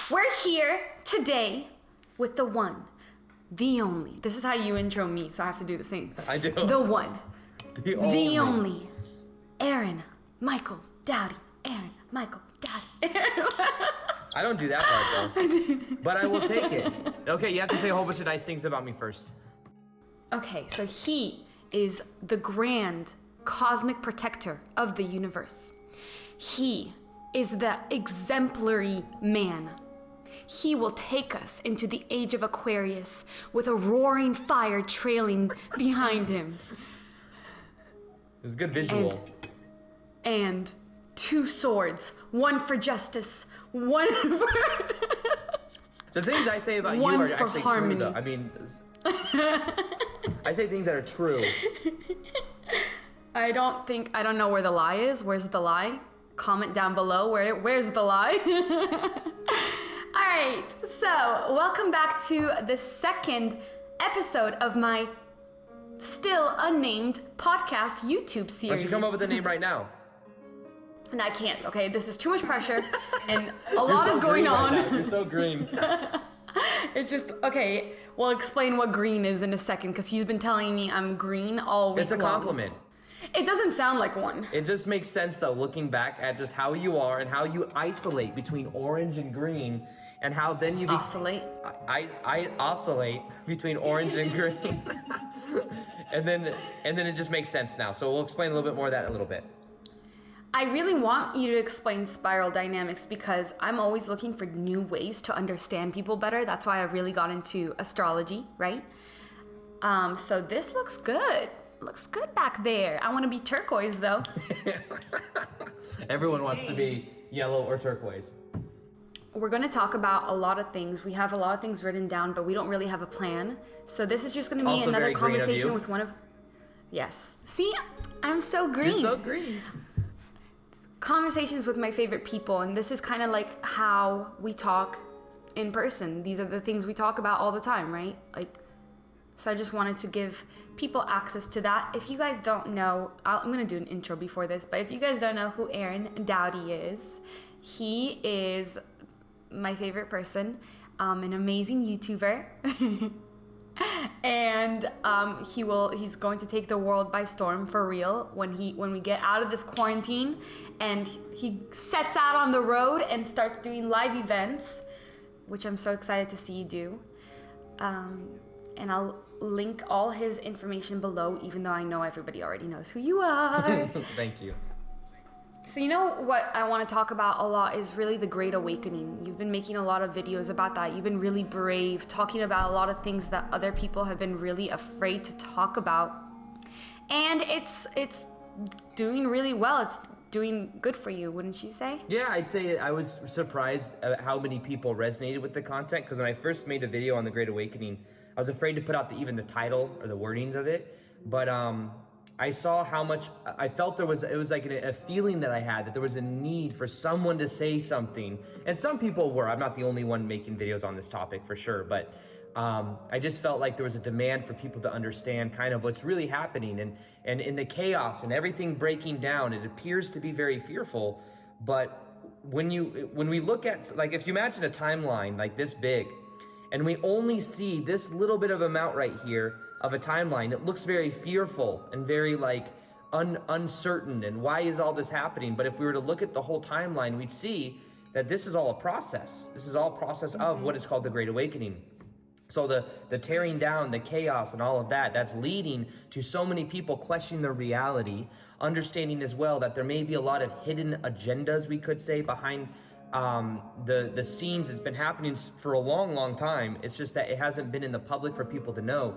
We're here today with the one, the only. This is how you intro me, so I have to do the same. I do. The one, The only. Aaron Michael Doughty. Aaron Michael Doughty. I don't do that part though. But I will take it. Okay, you have to say a whole bunch of nice things about me first. Okay, so he is the grand cosmic protector of the universe. He is the exemplary man. He will take us into the age of Aquarius with a roaring fire trailing behind him. It was a good visual. And two swords, one for justice, one for... The things I say about you One are for actually harmony. true though. I mean, I say things that are true. I don't know where the lie is. Where's the lie? Comment down below where's the lie? All right, so welcome back to the second episode of my still unnamed podcast YouTube series. Why don't you come up with a name right now? And I can't, okay? This is too much pressure and a lot is going on. Right now. You're so green. It's just, okay, we'll explain what green is in a second because he's been telling me I'm green all week It's a compliment. long. It doesn't sound like one. It just makes sense though, looking back at just how you are and how you isolate between orange and green, and how then you Oscillate. I oscillate between orange and green, and then it just makes sense now. So we'll explain a little bit more of that in a little bit. I really want you to explain spiral dynamics because I'm always looking for new ways to understand people better. That's why I really got into astrology, right? So this looks good. Looks good back there. I want to be turquoise though. Everyone wants to be yellow or turquoise. We're going to talk about a lot of things. We have a lot of things written down, but we don't really have a plan. So this is just going to be Also another very green of conversation you. with one of... Yes. See, I'm so green. You're so green. Conversations with my favorite people, and this is kind of like how we talk in person. These are the things we talk about all the time, right? So I just wanted to give people access to that. If you guys don't know, I'm going to do an intro before this, but if you guys don't know who Aaron Doughty is, he is my favorite person, an amazing YouTuber. And he's going to take the world by storm for real when we get out of this quarantine, and he sets out on the road and starts doing live events, which I'm so excited to see you do. And I'll link all his information below, even though I know everybody already knows who you are. Thank you. So you know what I want to talk about a lot is really the Great Awakening. You've been making a lot of videos about that. You've been really brave, talking about a lot of things that other people have been really afraid to talk about. And it's doing really well. It's doing good for you, wouldn't you say? Yeah, I'd say I was surprised at how many people resonated with the content, because when I first made a video on the Great Awakening, I was afraid to put out even the title or the wordings of it. But I saw how much I felt it was like a feeling that I had that there was a need for someone to say something. And some people were. I'm not the only one making videos on this topic for sure, but I just felt like there was a demand for people to understand kind of what's really happening, and in the chaos and everything breaking down, it appears to be very fearful. But when we look at, like, if you imagine a timeline like this big, and we only see this little bit of amount right here of a timeline, it looks very fearful and very like uncertain, and why is all this happening? But if we were to look at the whole timeline, we'd see that this is all a process. This is all a process of what is called the Great Awakening. So the tearing down, the chaos and all of that, that's leading to so many people questioning their reality, understanding as well that there may be a lot of hidden agendas, we could say, behind the scenes. It's been happening for a long time. It's just that it hasn't been in the public for people to know.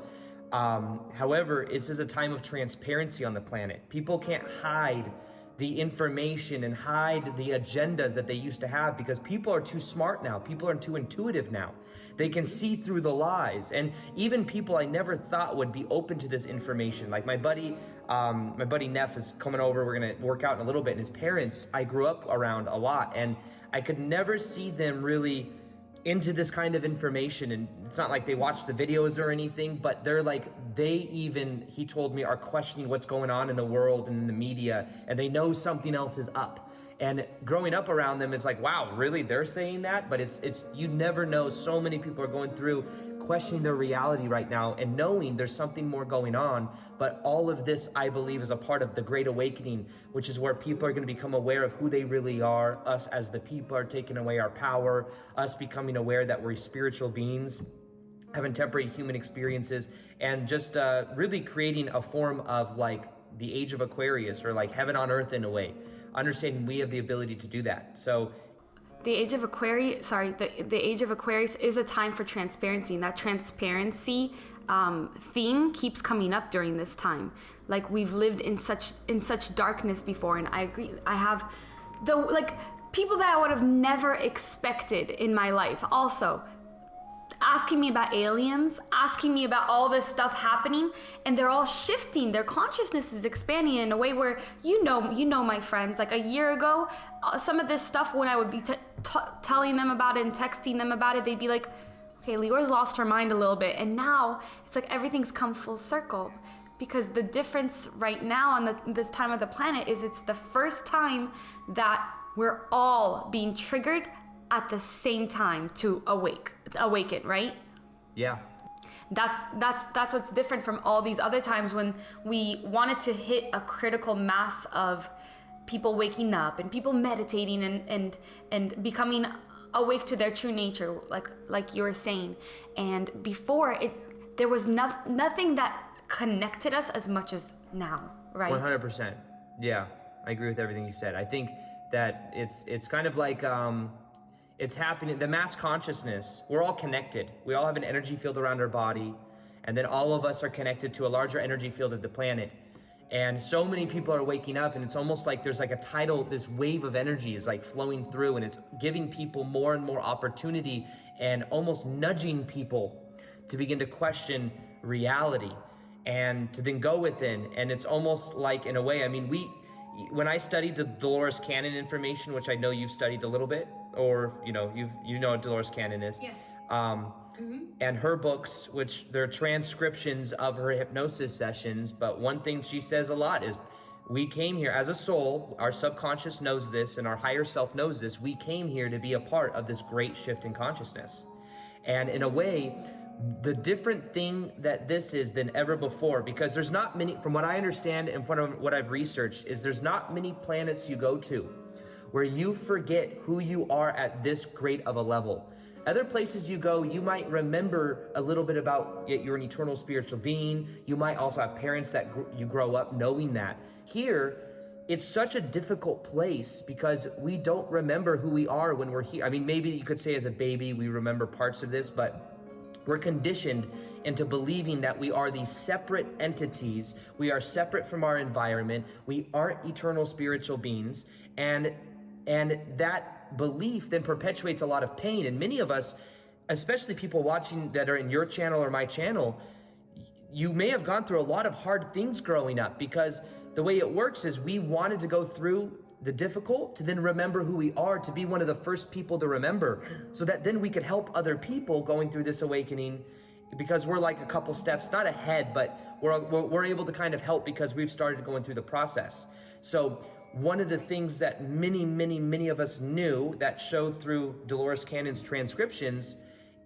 However, this is a time of transparency on the planet. People can't hide the information and hide the agendas that they used to have, because people are too smart now. People are too intuitive now. They can see through the lies. And even people I never thought would be open to this information, like my buddy Neff is coming over. We're gonna work out in a little bit, and his parents I grew up around a lot, and I could never see them really into this kind of information. And it's not like they watch the videos or anything, but they're like, he told me, are questioning what's going on in the world and in the media, and they know something else is up. And growing up around them, it's like, wow, really, they're saying that? But it's you never know. So many people are going through questioning their reality right now and knowing there's something more going on. But all of this, I believe, is a part of the Great Awakening, which is where people are going to become aware of who they really are. Us as the people are taking away our power, us becoming aware that we're spiritual beings, having temporary human experiences, and just really creating a form of like the age of Aquarius, or like heaven on earth in a way. Understanding we have the ability to do that. So the age of Aquarius, the age of Aquarius is a time for transparency, and that transparency theme keeps coming up during this time. Like, we've lived in such darkness before, and I agree. I have people that I would have never expected in my life also asking me about aliens, asking me about all this stuff happening, and they're all shifting. Their consciousness is expanding in a way where, you know my friends, like a year ago, some of this stuff, when I would be telling them about it and texting them about it, they'd be like, okay, Leeor's lost her mind a little bit. And now it's like everything's come full circle, because the difference right now on this time of the planet is it's the first time that we're all being triggered at the same time to awaken, right? Yeah. That's what's different from all these other times when we wanted to hit a critical mass of people waking up and people meditating and becoming awake to their true nature, like you were saying. And before, there was nothing that connected us as much as now, right? 100%. Yeah, I agree with everything you said. I think that it's kind of like it's happening, the mass consciousness, we're all connected. We all have an energy field around our body, and then all of us are connected to a larger energy field of the planet. And so many people are waking up, and it's almost like there's like a tidal, this wave of energy is like flowing through, and it's giving people more and more opportunity and almost nudging people to begin to question reality and to then go within. And it's almost like, in a way, I mean, when I studied the Dolores Cannon information, which I know you've studied a little bit, or you know what Dolores Cannon is. Yeah. And her books, which they're transcriptions of her hypnosis sessions, but one thing she says a lot is, we came here as a soul, our subconscious knows this, and our higher self knows this, we came here to be a part of this great shift in consciousness. And in a way, the different thing that this is than ever before, because there's not many, from what I understand and from what I've researched, is there's not many planets you go to where you forget who you are at this great of a level. Other places you go, you might remember a little bit about you're an eternal spiritual being. You might also have parents that you grow up knowing that. Here, it's such a difficult place because we don't remember who we are when we're here. I mean, maybe you could say as a baby, we remember parts of this, but we're conditioned into believing that we are these separate entities. We are separate from our environment. We aren't eternal spiritual beings. And that belief then perpetuates a lot of pain. And many of us, especially people watching that are in your channel or my channel, you may have gone through a lot of hard things growing up, because the way it works is we wanted to go through the difficult to then remember who we are, to be one of the first people to remember, so that then we could help other people going through this awakening, because we're like a couple steps, not ahead, but we're able to kind of help because we've started going through the process. So one of the things that many of us knew that showed through Dolores Cannon's transcriptions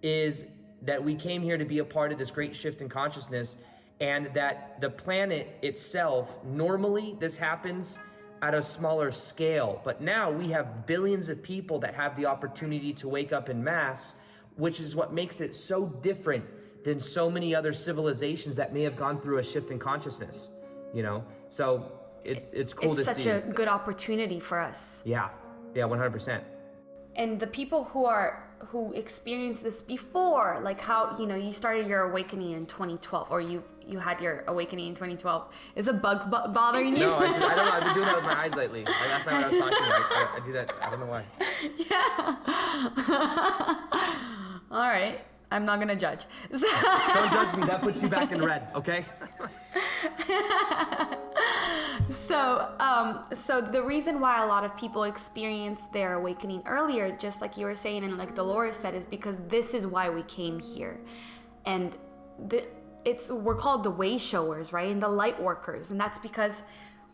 is that we came here to be a part of this great shift in consciousness, and that the planet itself, normally this happens at a smaller scale, but now we have billions of people that have the opportunity to wake up in mass, which is what makes it so different than so many other civilizations that may have gone through a shift in consciousness, you know? So it's cool to see. It's such a good opportunity for us. Yeah, 100%. And the people who experienced this before, like how, you know, you started your awakening in 2012, or you had your awakening in 2012. Is a bug bothering you? No, I don't know. I've been doing that with my eyes lately. That's not what I was talking about. I do that. I don't know why. Yeah. All right. I'm not going to judge. Don't judge me. That puts you back in red, okay? So the reason why a lot of people experience their awakening earlier, just like you were saying and like Dolores said, is because this is why we came here. And we're called the Wayshowers, right? And the light workers. And that's because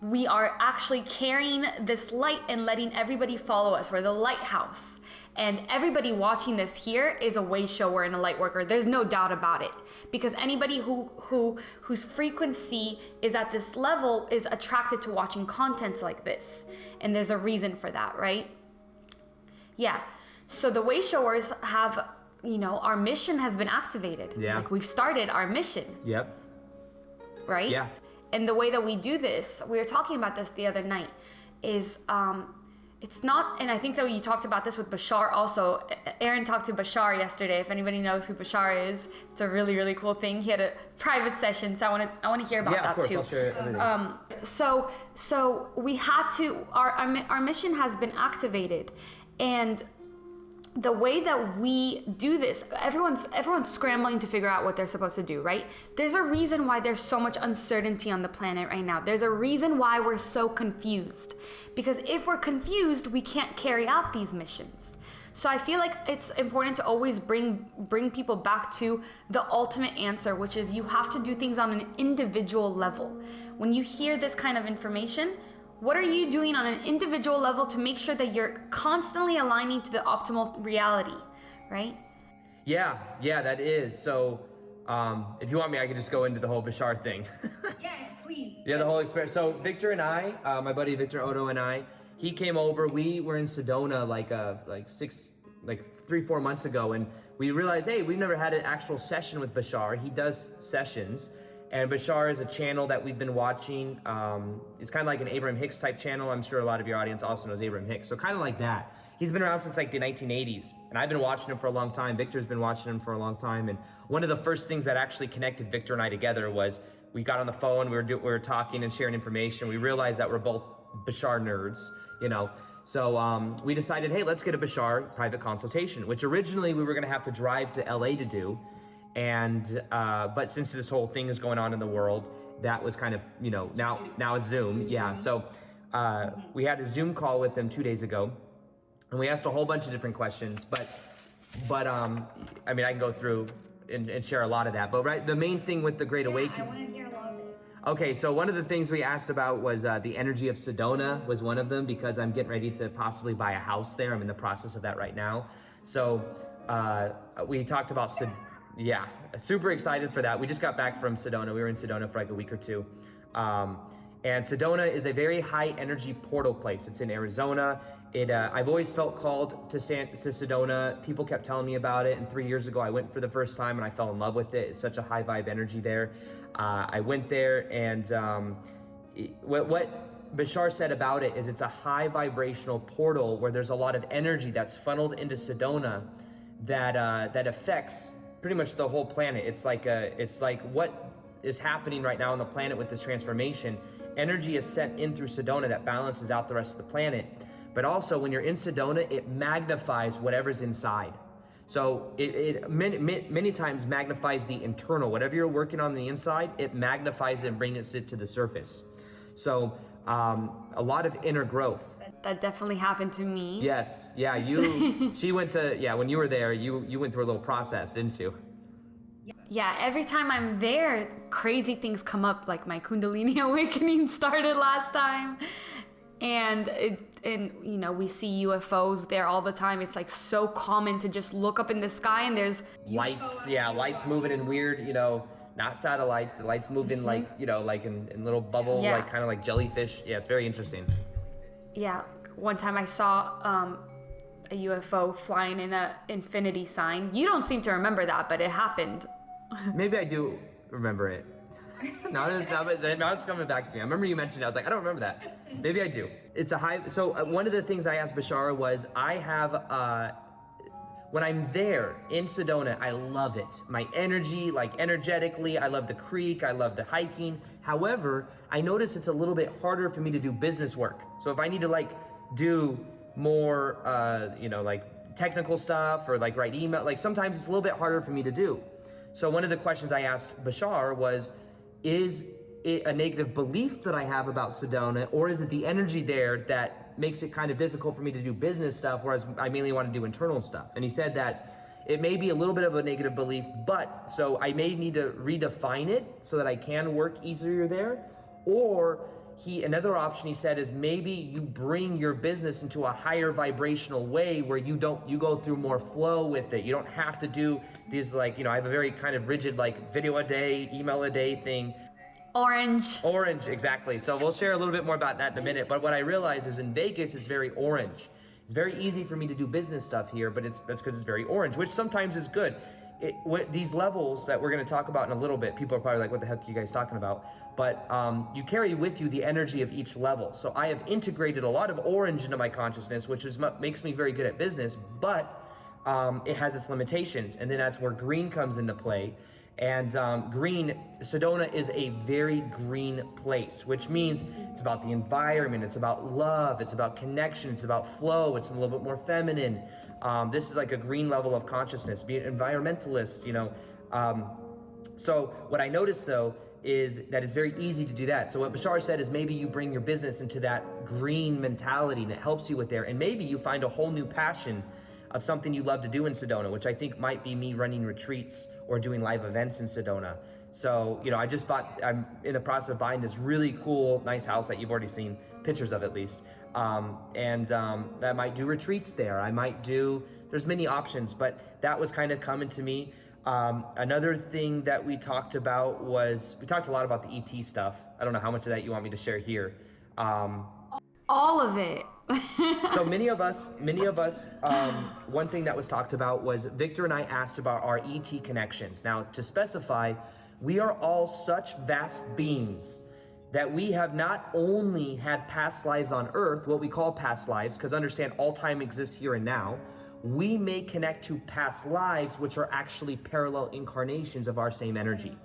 we are actually carrying this light and letting everybody follow us. We're the lighthouse. And everybody watching this here is a way shower and a light worker. There's no doubt about it. Because anybody whose frequency is at this level is attracted to watching contents like this. And there's a reason for that, right? Yeah. So the way showers have, our mission has been activated. Yeah. Like we've started our mission. Yep. Right? Yeah. And the way that we do this, we were talking about this the other night, is it's not, and I think that you talked about this with Bashar also. Aaron talked to Bashar yesterday. If anybody knows who Bashar is, it's a really, really cool thing. He had a private session, so I want to hear about that too. I'll share everything. So we had to, our mission has been activated, and the way that we do this, everyone's scrambling to figure out what they're supposed to do, right? There's a reason why there's so much uncertainty on the planet right now. There's a reason why we're so confused. Because if we're confused, we can't carry out these missions. So I feel like it's important to always bring people back to the ultimate answer, which is you have to do things on an individual level. When you hear this kind of information, what are you doing on an individual level to make sure that you're constantly aligning to the optimal reality, right? Yeah, that is. So if you want me, I could just go into the whole Bashar thing. Yeah, please. Yeah, the whole experience. So Victor and I, my buddy Victor Otto and I, he came over. We were in Sedona like 3-4 months ago, and we realized, hey, we've never had an actual session with Bashar. He does sessions. And Bashar is a channel that we've been watching. It's kind of like an Abraham Hicks type channel. I'm sure a lot of your audience also knows Abraham Hicks. So kind of like that. He's been around since like the 1980s. And I've been watching him for a long time. Victor's been watching him for a long time. And one of the first things that actually connected Victor and I together was we got on the phone, we were talking and sharing information. We realized that we're both Bashar nerds, So we decided, hey, let's get a Bashar private consultation, which originally we were gonna have to drive to LA to do. And but since this whole thing is going on in the world, that was kind of now it's Zoom. Yeah, so we had a Zoom call with them 2 days ago, and we asked a whole bunch of different questions. But I mean, I can go through and share a lot of that. But right, the main thing with the Great Awakening. I want to hear a lot of it. Okay, so one of the things we asked about was the energy of Sedona was one of them, because I'm getting ready to possibly buy a house there. I'm in the process of that right now. So we talked about Yeah, super excited for that. We just got back from Sedona. We were in Sedona for like a week or two. And Sedona is a very high energy portal place. It's in Arizona. I've always felt called to Sedona. People kept telling me about it. And 3 years ago, I went for the first time and I fell in love with it. It's such a high vibe energy there. I went there, and what Bashar said about it is it's a high vibrational portal where there's a lot of energy that's funneled into Sedona that affects pretty much the whole planet. It's like what is happening right now on the planet with this transformation. Energy is sent in through Sedona that balances out the rest of the planet. But also when you're in Sedona, it magnifies whatever's inside. So it many times magnifies the internal. Whatever you're working on the inside, it magnifies it and brings it to the surface. So a lot of inner growth. That definitely happened to me. Yes, yeah, when you were there, you went through a little process, didn't you? Yeah, every time I'm there, crazy things come up, like my Kundalini awakening started last time. And we see UFOs there all the time. It's like so common to just look up in the sky and there's lights, lights moving in weird, not satellites, the lights moving like in little bubble, like kind of like jellyfish. Yeah, it's very interesting. Yeah, one time I saw a UFO flying in a infinity sign. You don't seem to remember that, but it happened. Maybe I do remember it. Now it's coming back to me. I remember you mentioned it. I was like, I don't remember that. Maybe I do. It's a high. So one of the things I asked Bashar was, I have when I'm there in Sedona, I love it. My energy, like energetically, I love the creek, I love the hiking. However, I notice it's a little bit harder for me to do business work. So if I need to do more, like technical stuff or like write email, like sometimes it's a little bit harder for me to do. So one of the questions I asked Bashar was, is it a negative belief that I have about Sedona, or is it the energy there that makes it kind of difficult for me to do business stuff, whereas I mainly want to do internal stuff? And he said that it may be a little bit of a negative belief, so I may need to redefine it so that I can work easier there, or another option he said is maybe you bring your business into a higher vibrational way where you go through more flow with it. You don't have to do these I have a very kind of rigid video a day, email a day thing. Orange, exactly. So we'll share a little bit more about that in a minute. But what I realize is in Vegas, it's very orange. It's very easy for me to do business stuff here, but that's because it's very orange, which sometimes is good. These levels that we're going to talk about in a little bit, people are probably like, what the heck are you guys talking about? But you carry with you the energy of each level. So I have integrated a lot of orange into my consciousness, which makes me very good at business, but it has its limitations. And then that's where green comes into play. And Sedona is a very green place, which means it's about the environment, it's about love, it's about connection, it's about flow, it's a little bit more feminine. This is like a green level of consciousness, be an environmentalist, So what I noticed though is that it's very easy to do that. So what Bashar said is maybe you bring your business into that green mentality and it helps you with there. And maybe you find a whole new passion of something you love to do in Sedona, which I think might be me running retreats or doing live events in Sedona. So, I'm in the process of buying this really cool, nice house that you've already seen pictures of at least. I might do retreats there. There's many options, but that was kind of coming to me. Another thing that we talked about was, we talked a lot about the ET stuff. I don't know how much of that you want me to share here. All of it. So many of us, one thing that was talked about was Victor and I asked about our ET connections. Now, to specify, we are all such vast beings that we have not only had past lives on Earth, what we call past lives, because understand all time exists here and now, we may connect to past lives, which are actually parallel incarnations of our same energy.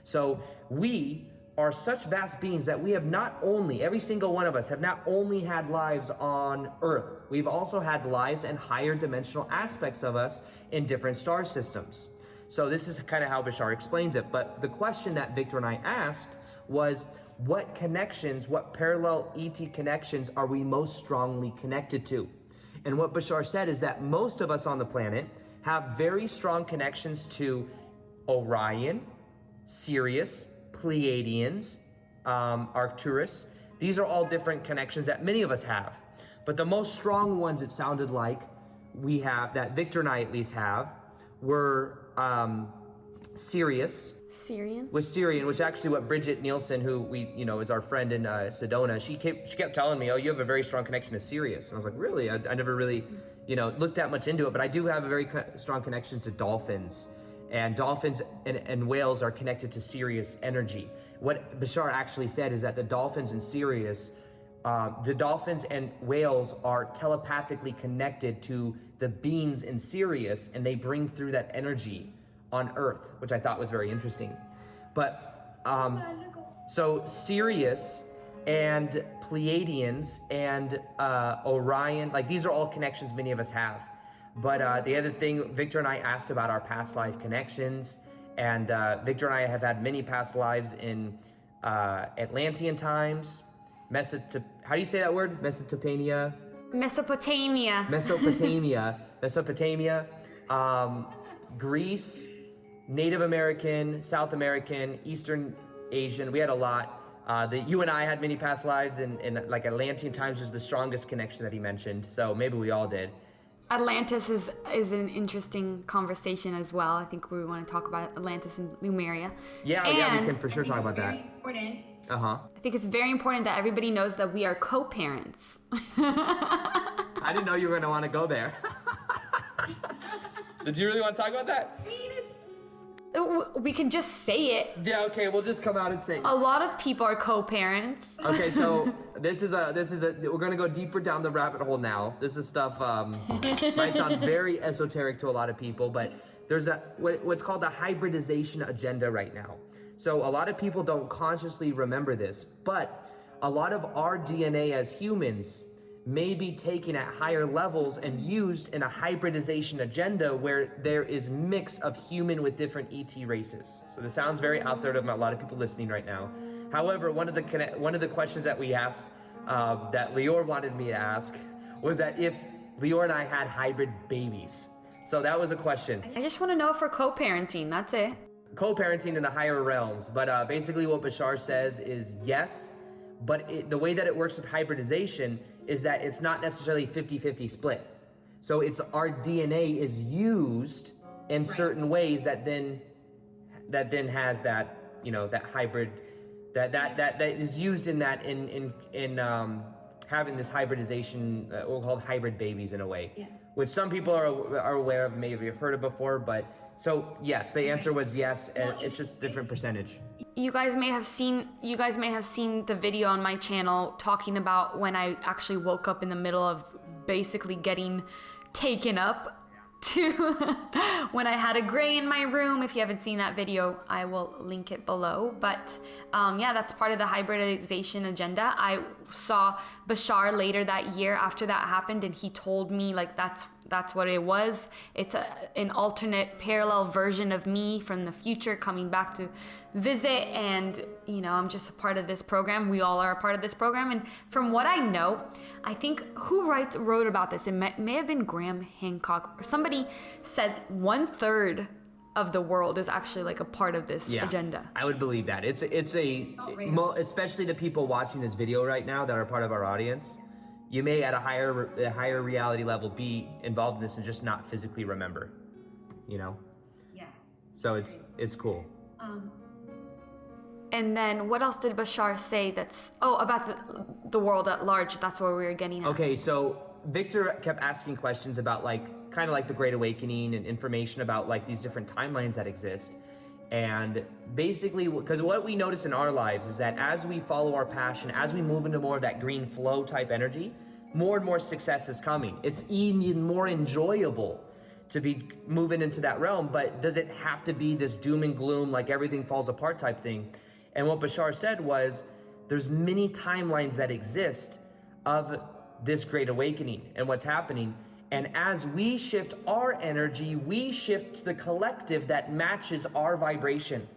So we are such vast beings that we have not only, every single one of us have not only had lives on Earth, we've also had lives and higher dimensional aspects of us in different star systems. So this is kind of how Bashar explains it. But the question that Victor and I asked was, what connections, what parallel ET connections are we most strongly connected to? And what Bashar said is that most of us on the planet have very strong connections to Orion, Sirius, Pleiadians, Arcturus. These are all different connections that many of us have. But the most strong ones, it sounded like we have, that Victor and I at least have, were Sirius. Syrian? Was Syrian, which actually what Bridget Nielsen, who we, is our friend in Sedona, she kept telling me, oh, you have a very strong connection to Sirius. And I was like, really? I never really, looked that much into it, but I do have a very strong connections to dolphins. And dolphins and whales are connected to Sirius energy. What Bashar actually said is that the dolphins and Sirius, the dolphins and whales are telepathically connected to the beings in Sirius, and they bring through that energy on Earth, which I thought was very interesting. But so Sirius and Pleiadians and Orion, these are all connections many of us have. But the other thing, Victor and I asked about our past life connections, and Victor and I have had many past lives in Atlantean times, how do you say that word? Mesopotamia, Greece, Native American, South American, Eastern Asian. We had a lot. You and I had many past lives in Atlantean times is the strongest connection that he mentioned. So maybe we all did. Atlantis is an interesting conversation as well. I think we want to talk about Atlantis and Lemuria. Yeah, we can for sure talk about that. Important. Uh-huh. I think it's very important that everybody knows that we are co-parents. I didn't know you were going to want to go there. Did you really want to talk about that? We can just say it. Yeah, okay, we'll just come out and say it. A lot of people are co-parents. Okay, so this is we're gonna go deeper down the rabbit hole now. This is stuff might sound very esoteric to a lot of people, but there's what's called a hybridization agenda right now. So a lot of people don't consciously remember this, but a lot of our DNA as humans may be taken at higher levels and used in a hybridization agenda where there is mix of human with different ET races. So this sounds very out there to a lot of people listening right now. However, one of the questions that we asked, that Leeor wanted me to ask, was that if Leeor and I had hybrid babies. So that was a question. I just want to know if we're co-parenting, that's it. Co-parenting in the higher realms, but basically what Bashar says is yes, But the way that it works with hybridization is that it's not necessarily 50-50 split. So it's our DNA is used in certain ways that then has that, that hybrid, that is used in that in having this hybridization, we'll call it hybrid babies in a way, which some people are aware of, maybe have heard of before. But so yes, the answer was yes, and it's just different percentage. You guys may have seen the video on my channel talking about when I actually woke up in the middle of basically getting taken up to when I had a gray in my room. If you haven't seen that video, I will link it below. But yeah, that's part of the hybridization agenda. I saw Bashar later that year after that happened, and he told me like that's what it was. It's an alternate parallel version of me from the future coming back to visit, and I'm just a part of this program. We all are a part of this program, and from what I know, I think who wrote about this, it may have been Graham Hancock or somebody said 1/3 of the world is actually like a part of this agenda. I would believe that. It's especially the people watching this video right now that are part of our audience. You may at a higher reality level be involved in this and just not physically remember, Yeah. So it's cool. And then what else did Bashar say about the world at large? That's where we were getting at. Okay, so Victor kept asking questions about kind of like the Great Awakening and information about like these different timelines that exist. And basically, because what we notice in our lives is that as we follow our passion, as we move into more of that green flow type energy, more and more success is coming. It's even more enjoyable to be moving into that realm, but does it have to be this doom and gloom, like everything falls apart type thing? And what Bashar said was, there's many timelines that exist of this Great Awakening and what's happening. And as we shift our energy, we shift to the collective that matches our vibration.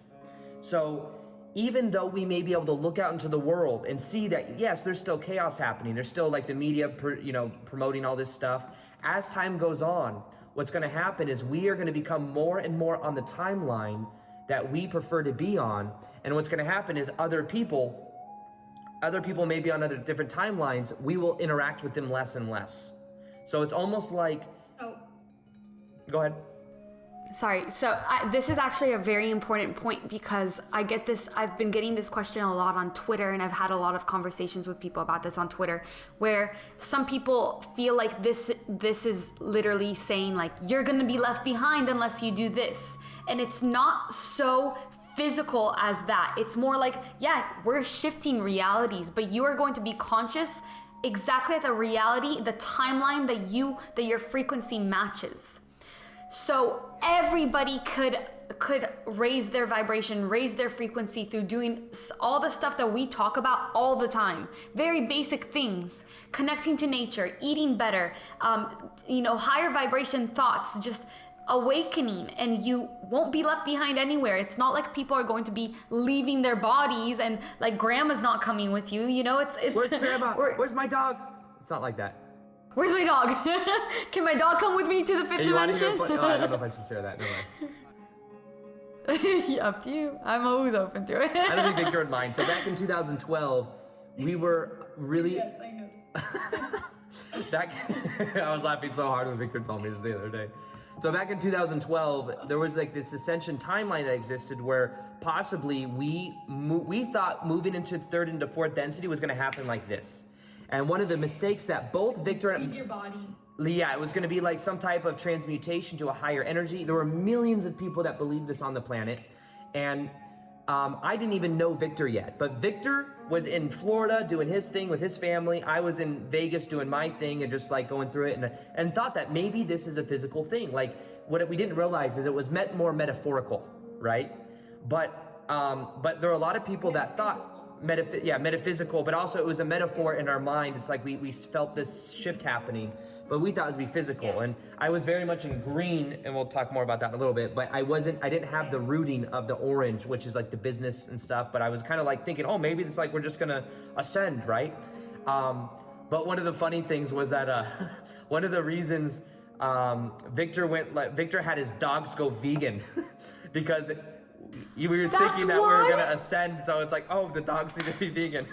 So even though we may be able to look out into the world and see that, yes, there's still chaos happening. There's still like the media, promoting all this stuff. As time goes on, what's going to happen is we are going to become more and more on the timeline that we prefer to be on. And what's going to happen is other people may be on other different timelines. We will interact with them less and less. So it's almost like, go ahead. Sorry. So this is actually a very important point because I've been getting this question a lot on Twitter, and I've had a lot of conversations with people about this on Twitter, where some people feel like this is literally saying like, you're going to be left behind unless you do this. And it's not so physical as that. It's more like, yeah, we're shifting realities, but you are going to be conscious exactly at the reality, the timeline that your frequency matches. So everybody could raise their vibration, raise their frequency through doing all the stuff that we talk about all the time. Very basic things, connecting to nature, eating better, higher vibration thoughts, just awakening, and you won't be left behind anywhere. It's not like people are going to be leaving their bodies and like grandma's not coming with you. It's where's grandma? Where's my dog? It's not like that. Where's my dog? Can my dog come with me to the fifth dimension? I don't know if I should share that. No way. Up to you. I'm always open to it. I don't think Victor would mind. So back in 2012, we were really. Yes, I know. I was laughing so hard when Victor told me this the other day. So back in 2012, there was like this ascension timeline that existed where possibly we thought moving into third into fourth density was going to happen like this. And one of the mistakes that both Victor and your body. Yeah, it was going to be like some type of transmutation to a higher energy. There were millions of people that believed this on the planet. And I didn't even know Victor yet. But Victor was in Florida doing his thing with his family. I was in Vegas doing my thing and just like going through it and thought that maybe this is a physical thing. Like what we didn't realize is it was more metaphorical, right? But there are a lot of people that thought metaphysical, but also it was a metaphor in our mind. It's like we felt this shift happening, but we thought it would be physical. Yeah. And I was very much in green, and we'll talk more about that in a little bit, but I didn't have the rooting of the orange, which is like the business and stuff, but I was kind of like thinking, oh, maybe it's like we're just gonna ascend, right? But one of the funny things was that one of the reasons Victor had his dogs go vegan because we were thinking that we were gonna ascend, so it's like, oh, the dogs need to be vegan.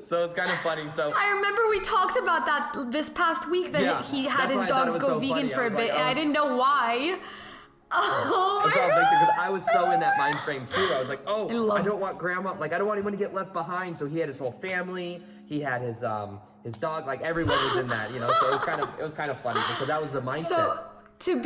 So it's kind of funny. So I remember we talked about that this past week, that he had his dogs go vegan for a bit, and I didn't know why. Oh my God. Because I was so in that mind frame too. I was like, I don't want grandma, like I don't want anyone to get left behind. So he had his whole family. He had his dog, like everyone was in that, So it was kind of funny because that was the mindset. So to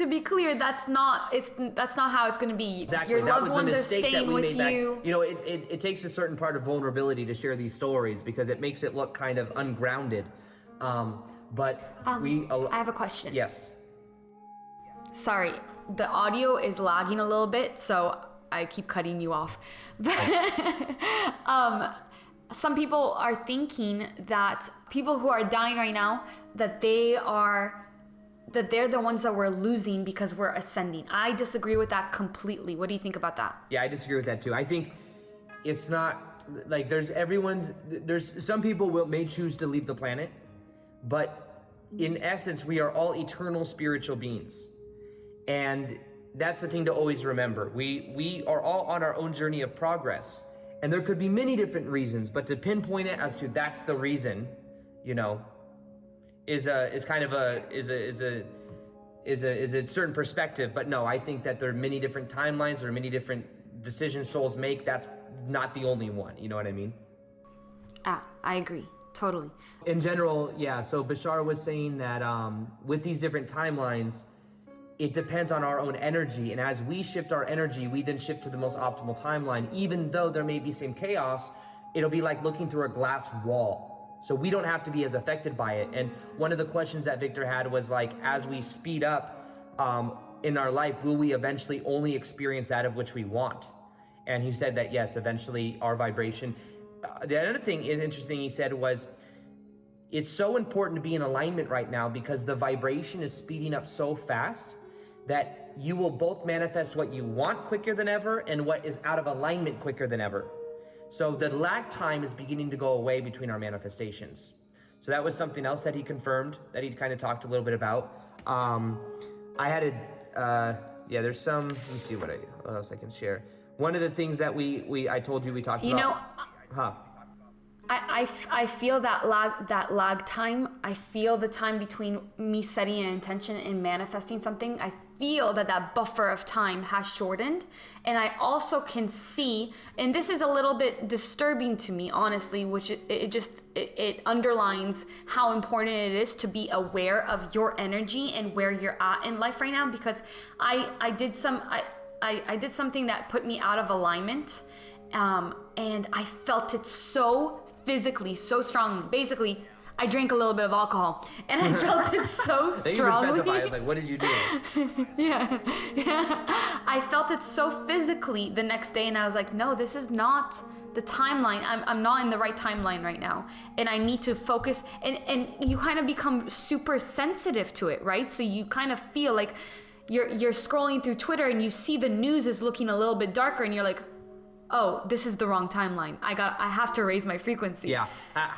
be clear, that's not how it's going to be. Exactly. Your loved ones are staying with you. It takes a certain part of vulnerability to share these stories because it makes it look kind of ungrounded. I have a question. Yes. Sorry, the audio is lagging a little bit, so I keep cutting you off. Some people are thinking that people who are dying right now, that they're the ones that we're losing because we're ascending. I disagree with that completely. What do you think about that? Yeah, I disagree with that too. I think it's not like there's some people may choose to leave the planet, but in essence, we are all eternal spiritual beings. And that's the thing to always remember. We are all on our own journey of progress. And there could be many different reasons, but to pinpoint it as to that's the reason, is a certain perspective. But no, I think that there are many different timelines or many different decisions souls make. That's not the only one. You know what I mean? I agree. Totally. In general, yeah. So Bashar was saying that with these different timelines, it depends on our own energy, and as we shift our energy, we then shift to the most optimal timeline. Even though there may be some chaos, it'll be like looking through a glass wall. So we don't have to be as affected by it. And one of the questions that Victor had was like, as we speed up in our life, will we eventually only experience that of which we want? And he said that yes, eventually our vibration. The other thing interesting he said was, it's so important to be in alignment right now because the vibration is speeding up so fast that you will both manifest what you want quicker than ever and what is out of alignment quicker than ever. So the lag time is beginning to go away between our manifestations. So that was something else that he confirmed, that he kind of talked a little bit about. There's some, let me see what else I can share. One of the things that I told you we talked about. I feel that lag time. I feel the time between me setting an intention and manifesting something. I feel that buffer of time has shortened, and I also can see, and this is a little bit disturbing to me, honestly, which it underlines how important it is to be aware of your energy and where you're at in life right now. Because I did something that put me out of alignment, and I felt it so physically, so strongly. Basically, I drank a little bit of alcohol, and I felt it so strongly. You specify. I was like, what did you do? yeah. I felt it so physically the next day, and I was like, no, this is not the timeline. I'm not in the right timeline right now, and I need to focus. And you kind of become super sensitive to it, right? So you kind of feel like you're scrolling through Twitter, and you see the news is looking a little bit darker, and you're like, oh, this is the wrong timeline. I have to raise my frequency. Yeah.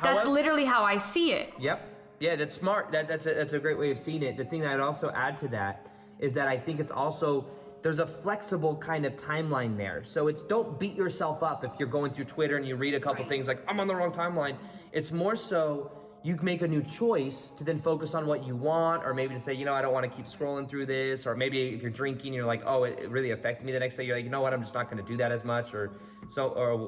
That's literally how I see it. Yep. Yeah, that's smart. That's a great way of seeing it. The thing that I'd also add to that is that I think it's also, there's a flexible kind of timeline there. So don't beat yourself up if you're going through Twitter and you read a couple things like, I'm on the wrong timeline. It's more so you make a new choice to then focus on what you want, or maybe to say, I don't want to keep scrolling through this, or maybe if you're drinking, you're like, oh, it really affected me the next day. You're like, you know what, I'm just not going to do that as much, or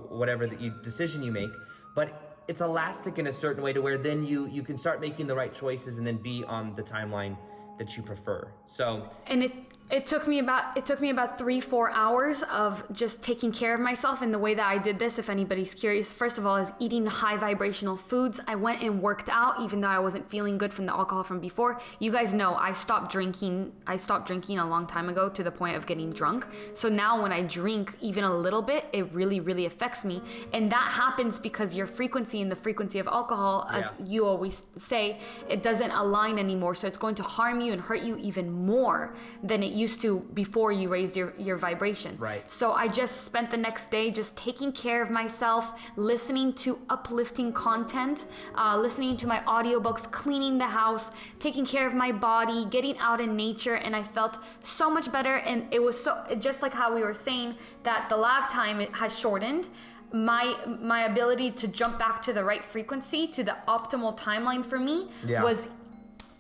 whatever decision you make. But it's elastic in a certain way to where then you can start making the right choices and then be on the timeline that you prefer. So, and it took me about 3-4 hours of just taking care of myself. And the way that I did this, if anybody's curious, first of all, is eating high vibrational foods. I went and worked out even though I wasn't feeling good from the alcohol from before. You guys know I stopped drinking a long time ago, to the point of getting drunk. So now when I drink even a little bit, it really, really affects me. And that happens because your frequency and the frequency of alcohol, as you always say, it doesn't align anymore. So it's going to harm you and hurt you even more than it used to before you raised your vibration. Right. So I just spent the next day just taking care of myself, listening to uplifting content, listening to my audiobooks, cleaning the house, taking care of my body, getting out in nature, and I felt so much better. And it was so, just like how we were saying that the lag time, it has shortened. my ability to jump back to the right frequency, to the optimal timeline for me, was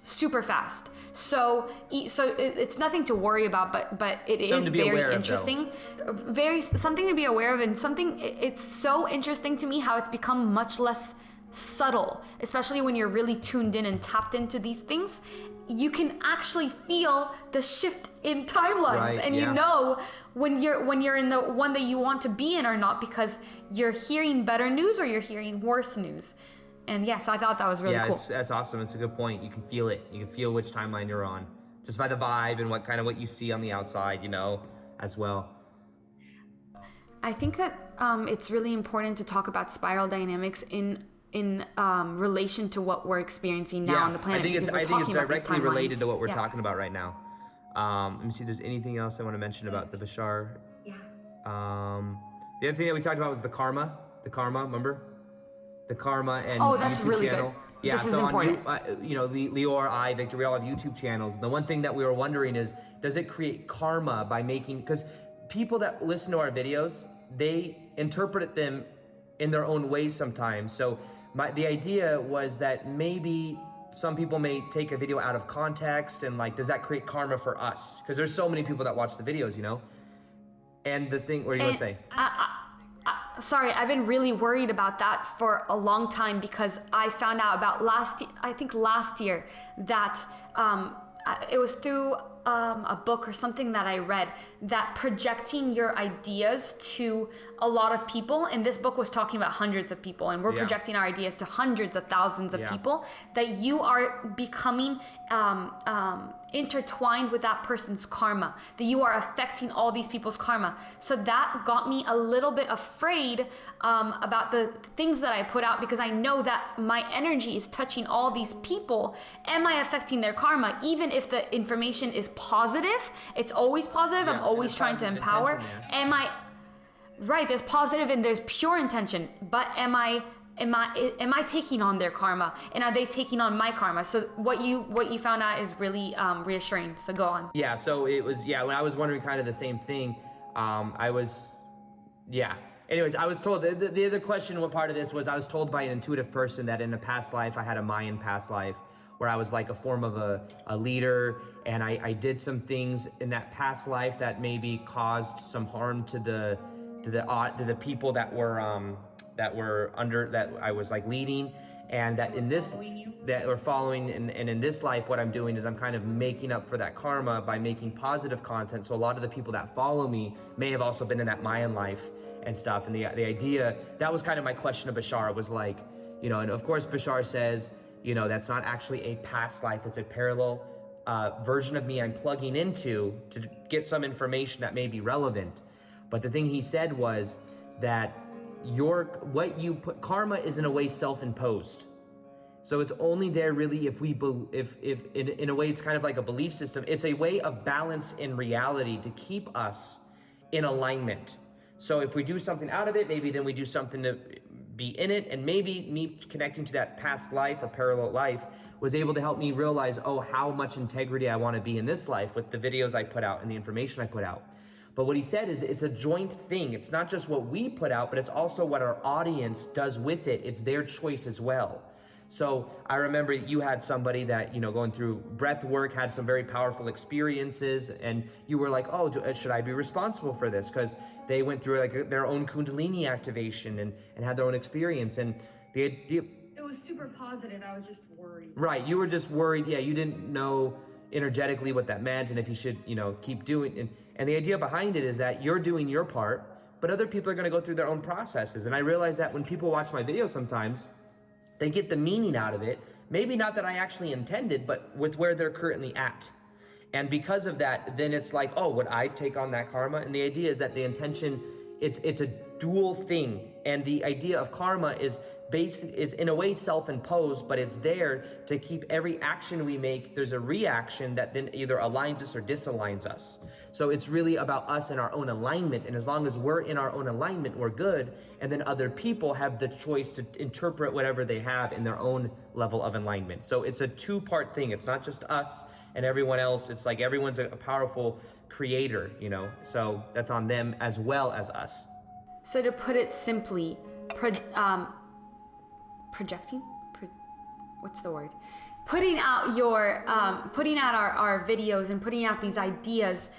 super fast. So it's nothing to worry about, but it is very interesting. Very something to be aware of, and it's so interesting to me how it's become much less subtle, especially when you're really tuned in and tapped into these things. You can actually feel the shift in timelines, and you know when you're in the one that you want to be in or not, because you're hearing better news or you're hearing worse news. And yes, I thought that was really cool. That's awesome. It's a good point. You can feel it. You can feel which timeline you're on, just by the vibe and what you see on the outside, as well. I think that it's really important to talk about spiral dynamics in relation to what we're experiencing now on the planet. I think it's directly related to what we're talking about right now. Let me see if there's anything else I want to mention about the Bashar. Yeah. The other thing that we talked about was the karma, remember? The karma and that's YouTube really channel. good. Yeah, this is important. Leeor, Victor, we all have YouTube channels. The one thing that we were wondering is, does it create karma by making, because people that listen to our videos, they interpret them in their own ways sometimes. So the idea was that maybe some people may take a video out of context and does that create karma for us? Because there's so many people that watch the videos, And the thing, what are you going to say? Sorry, I've been really worried about that for a long time, because I found out about last year that it was through a book or something that I read, that projecting your ideas to a lot of people, and this book was talking about hundreds of people, and we're projecting our ideas to hundreds of thousands of people, that you are becoming intertwined with that person's karma, that you are affecting all these people's karma. So that got me a little bit afraid about the things that I put out, because I know that my energy is touching all these people. Am I affecting their karma? Even if the information is positive, it's always positive. I'm always trying to empower. Am I right? There's positive and there's pure intention, but am I taking on their karma, and are they taking on my karma? So what you found out is really reassuring. So go on. Yeah. So it was when I was wondering kind of the same thing. Anyways, I was told the other question. What part of this was I was told by an intuitive person that in a past life I had a Mayan past life where I was like a form of a leader, and I did some things in that past life that maybe caused some harm to the people that were under that I was leading, and that in this that were following, and in this life what I'm doing is I'm kind of making up for that karma by making positive content. So a lot of the people that follow me may have also been in that Mayan life and stuff. And the idea, that was kind of my question of Bashar, was and of course Bashar says, that's not actually a past life, it's a parallel version of me I'm plugging into to get some information that may be relevant. But the thing he said was that karma is in a way self-imposed. So it's only there really if in a way it's kind of like a belief system. It's a way of balance in reality to keep us in alignment. So if we do something out of it, maybe then we do something to be in it, and maybe me connecting to that past life or parallel life was able to help me realize, how much integrity I want to be in this life with the videos I put out and the information I put out. But what he said is it's a joint thing. It's not just what we put out, but it's also what our audience does with it. It's their choice as well. So I remember you had somebody that, going through breath work, had some very powerful experiences, and you were like, should I be responsible for this? Because they went through their own Kundalini activation and had their own experience. And the idea... It was super positive. I was just worried. Right. You were just worried. Yeah, you didn't know energetically what that meant and if you should, keep doing. And the idea behind it is that you're doing your part, but other people are going to go through their own processes. And I realize that when people watch my videos sometimes, they get the meaning out of it. Maybe not that I actually intended, but with where they're currently at. And because of that, then it's like, would I take on that karma? And the idea is that the intention, it's a dual thing. And the idea of karma is in a way self-imposed, but it's there to keep every action we make. There's a reaction that then either aligns us or disaligns us. So it's really about us and our own alignment. And as long as we're in our own alignment, we're good. And then other people have the choice to interpret whatever they have in their own level of alignment. So it's a two-part thing. It's not just us and everyone else. It's like everyone's a powerful creator, So that's on them as well as us. So to put it simply, projecting? What's the word? Putting out our videos and putting out these ideas,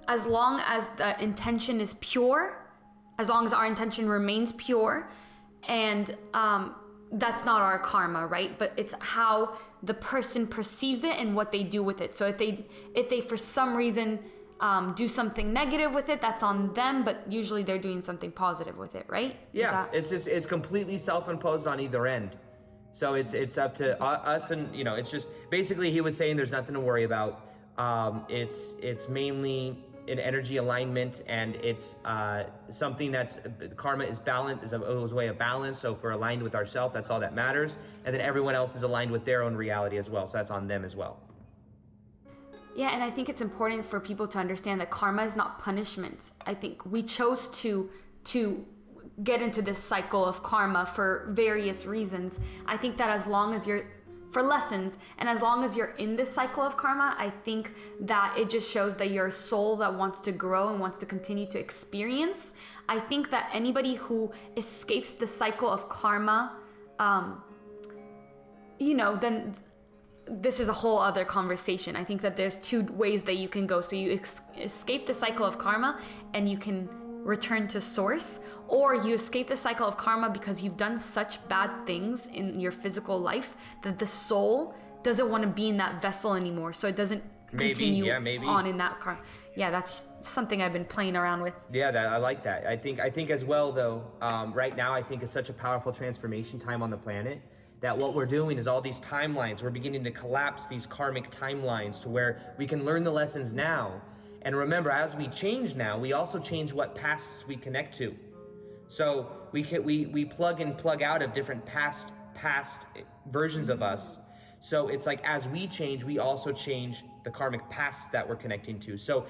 as long as the intention is pure, as long as our intention remains pure, and that's not our karma, right? But it's how the person perceives it and what they do with it. So if they for some reason do something negative with it, that's on them, but usually they're doing something positive with it, right? Yeah, it's completely self-imposed on either end. So it's up to us, and it's just basically he was saying there's nothing to worry about. It's mainly an energy alignment, and it's something that's karma is balanced, is a way of balance. So if we're aligned with ourselves, that's all that matters, and then everyone else is aligned with their own reality as well. So that's on them as well. Yeah, and I think it's important for people to understand that karma is not punishment. I think we chose to get into this cycle of karma for various reasons. I think that as long as you're, for lessons, and as long as you're in this cycle of karma, I think that it just shows that you're a soul that wants to grow and wants to continue to experience. I think that anybody who escapes the cycle of karma, then this is a whole other conversation. I think that there's two ways that you can go. So you escape the cycle of karma and you can return to source, or you escape the cycle of karma because you've done such bad things in your physical life that the soul doesn't want to be in that vessel anymore, so it doesn't continue on in that karma. Yeah, that's something I've been playing around with. Yeah, I like that. I think as well though, right now I think is such a powerful transformation time on the planet, that what we're doing is all these timelines, we're beginning to collapse these karmic timelines to where we can learn the lessons now. And remember, as we change now, we also change what pasts we connect to. So we plug and plug out of different past versions of us. So it's like as we change, we also change the karmic pasts that we're connecting to. So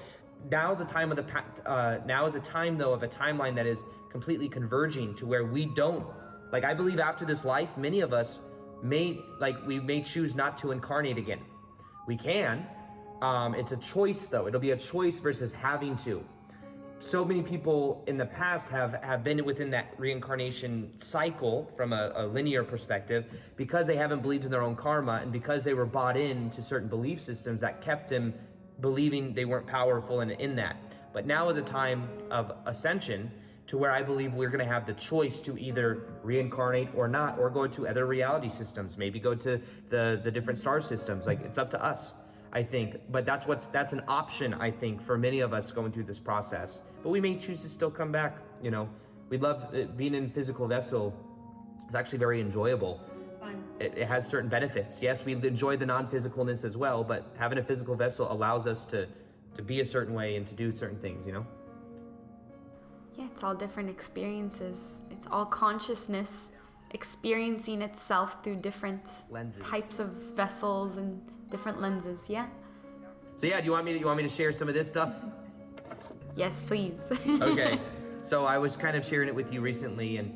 now is a time of now is a time though of a timeline that is completely converging to where we don't, like I believe after this life, many of us may choose not to incarnate again. We can. It's a choice though. It'll be a choice versus having to. So many people in the past have been within that reincarnation cycle from a linear perspective because they haven't believed in their own karma, and because they were bought into certain belief systems that kept them believing they weren't powerful in that. But now is a time of ascension to where I believe we're going to have the choice to either reincarnate or not, or go to other reality systems, maybe go to the different star systems. Like, it's up to us, I think. But that's an option, I think, for many of us going through this process. But we may choose to still come back. We love being in a physical vessel. It's actually very enjoyable. It's fun. It has certain benefits. Yes, we enjoy the non-physicalness as well, but having a physical vessel allows us to be a certain way and to do certain things, Yeah, it's all different experiences. It's all consciousness experiencing itself through different lenses, types of vessels and different lenses. Yeah. So yeah, do you want me to share some of this stuff? Yes, please. Okay. So I was kind of sharing it with you recently, and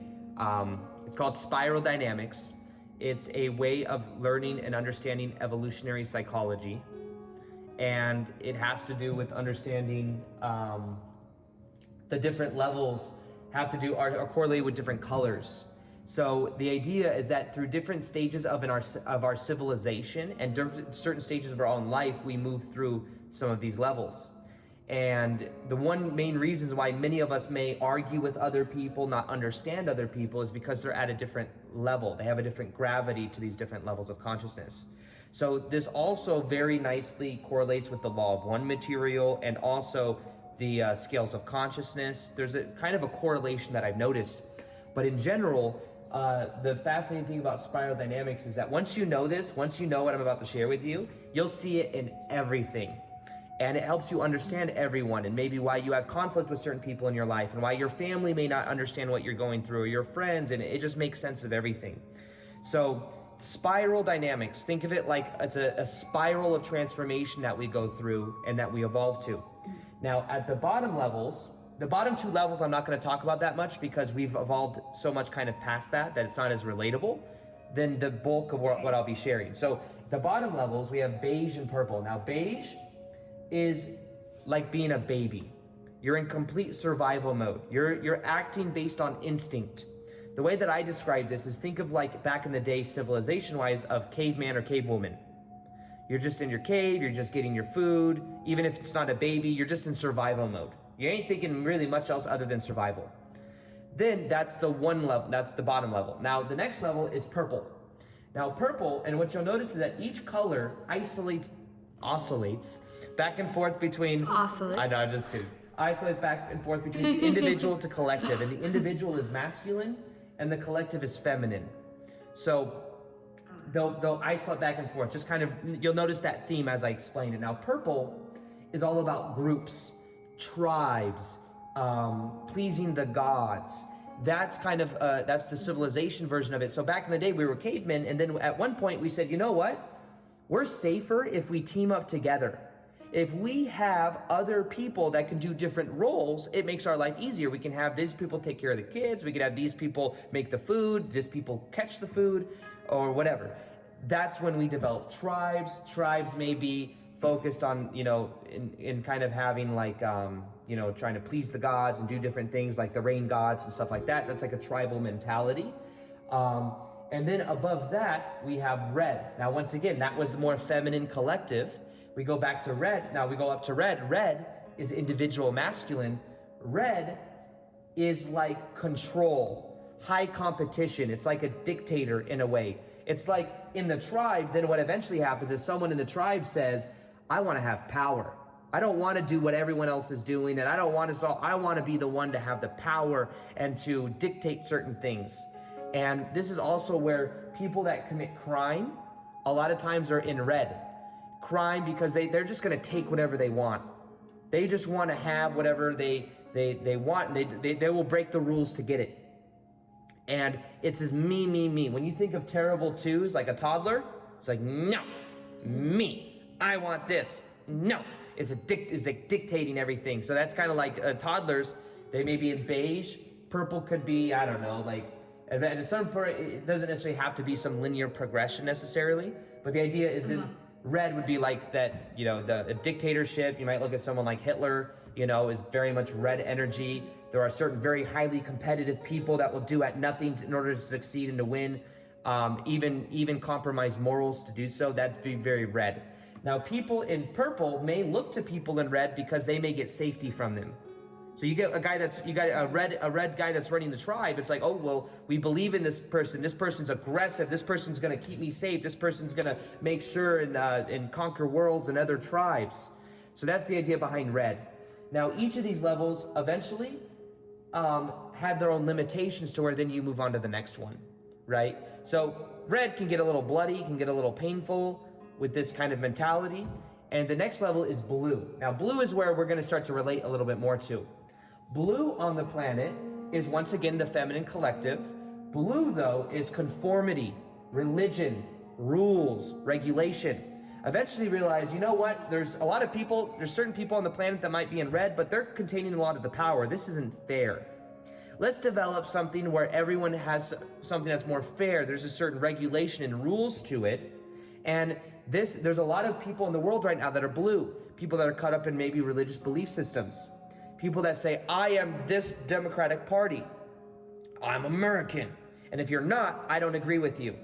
it's called spiral dynamics. It's a way of learning and understanding evolutionary psychology, and it has to do with understanding the different levels are correlated with different colors. So the idea is that through different stages of our civilization and certain stages of our own life, we move through some of these levels. And the one main reasons why many of us may argue with other people, not understand other people, is because they're at a different level. They have a different gravity to these different levels of consciousness. So this also very nicely correlates with the law of one material and also the scales of consciousness. There's a kind of a correlation that I've noticed. But in general, the fascinating thing about spiral dynamics is that once you know what I'm about to share with you, you'll see it in everything. And it helps you understand everyone, and maybe why you have conflict with certain people in your life, and why your family may not understand what you're going through, or your friends, and it just makes sense of everything. So spiral dynamics, think of it like it's a spiral of transformation that we go through and that we evolve to. Now, at the bottom two levels, I'm not going to talk about that much because we've evolved so much kind of past that it's not as relatable than the bulk of what I'll be sharing. So the bottom levels, we have beige and purple. Now, beige is like being a baby. You're in complete survival mode. You're acting based on instinct. The way that I describe this is, think of like back in the day, civilization-wise, of caveman or cavewoman. You're just in your cave, you're just getting your food. Even if it's not a baby, you're just in survival mode. You ain't thinking really much else other than survival. Then that's the one level, that's the bottom level. Now the next level is purple. Now purple, and what you'll notice is that each color oscillates back and forth between... Oscillates. I know, I'm just kidding. Oscillates back and forth between individual to collective. And the individual is masculine and the collective is feminine. So they'll isolate back and forth. Just kind of, you'll notice that theme as I explain it. Now purple is all about groups, tribes, pleasing the gods. That's kind of, that's the civilization version of it. So back in the day, we were cavemen, and then at one point we said, you know what? We're safer if we team up together. If we have other people that can do different roles, it makes our life easier. We can have these people take care of the kids, we can have these people make the food, these people catch the food, or whatever. That's when we develop tribes. Tribes may be focused on, in kind of having like, trying to please the gods and do different things like the rain gods and stuff like that. That's like a tribal mentality. And then above that, we have red. Now, once again, that was the more feminine collective. We go back to red. Now we go up to red. Red is individual masculine. Red is like control, high competition. It's like a dictator in a way. It's like in the tribe, then what eventually happens is someone in the tribe says, I want to have power. I don't want to do what everyone else is doing, and I want to be the one to have the power and to dictate certain things. And this is also where people that commit crime, a lot of times are in red. Crime because they're just going to take whatever they want. They just want to have whatever they want, and they will break the rules to get it. And it's this me. When you think of terrible twos, like a toddler, it's like, no, me, I want this, no. It's like dictating everything. So that's kind of like toddlers. They may be in beige. Purple could be, I don't know, like, at some point, it doesn't necessarily have to be some linear progression necessarily, but the idea is that red would be like that, the dictatorship. You might look at someone like Hitler, is very much red energy. There are certain very highly competitive people that will do at nothing in order to succeed and to win, even compromise morals to do so. That'd be very red. Now, people in purple may look to people in red because they may get safety from them. So you get a red guy that's running the tribe. It's like, oh, well, we believe in this person. This person's aggressive. This person's going to keep me safe. This person's going to make sure and conquer worlds and other tribes. So that's the idea behind red. Now, each of these levels eventually have their own limitations to where then you move on to the next one, right? So red can get a little bloody, can get a little painful with this kind of mentality. And the next level is blue. Now, blue is where we're going to start to relate a little bit more to. Blue on the planet is once again the feminine collective. Blue, though, is conformity, religion, rules, regulation. Eventually realize, you know what, there's certain people on the planet that might be in red, but they're containing a lot of the power. This isn't fair. Let's develop something where everyone has something that's more fair. There's a certain regulation and rules to it. And there's a lot of people in the world right now that are blue. People that are caught up in maybe religious belief systems. People that say, I am this Democratic Party. I'm American. And if you're not, I don't agree with you.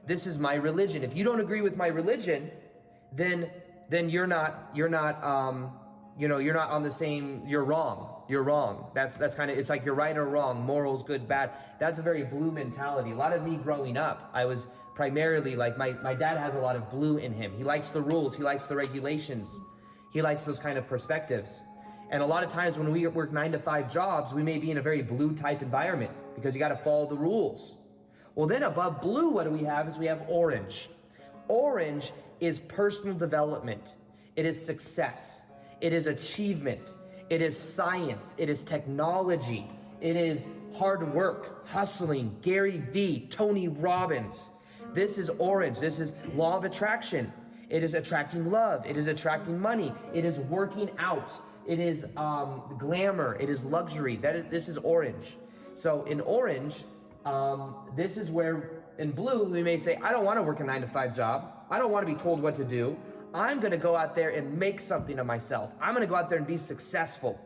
This is my religion. If you don't agree with my religion, then you're not on the same, you're wrong. You're wrong. That's kind of, it's like you're right or wrong, morals, good, bad. That's a very blue mentality. A lot of me growing up, I was primarily like, my dad has a lot of blue in him. He likes the rules. He likes the regulations. He likes those kind of perspectives. And a lot of times when we work 9-to-5 jobs, we may be in a very blue type environment because you got to follow the rules. Well, then above blue, what do we have is we have orange. Orange is personal development. It is success. It is achievement. It is science. It is technology. It is hard work, hustling, Gary Vee, Tony Robbins. This is orange. This is law of attraction. It is attracting love. It is attracting money. It is working out. It is glamour. It is luxury. This is orange. So in orange, this is where in blue, we may say, I don't want to work a 9-to-5 job. I don't want to be told what to do. I'm going to go out there and make something of myself. I'm going to go out there and be successful.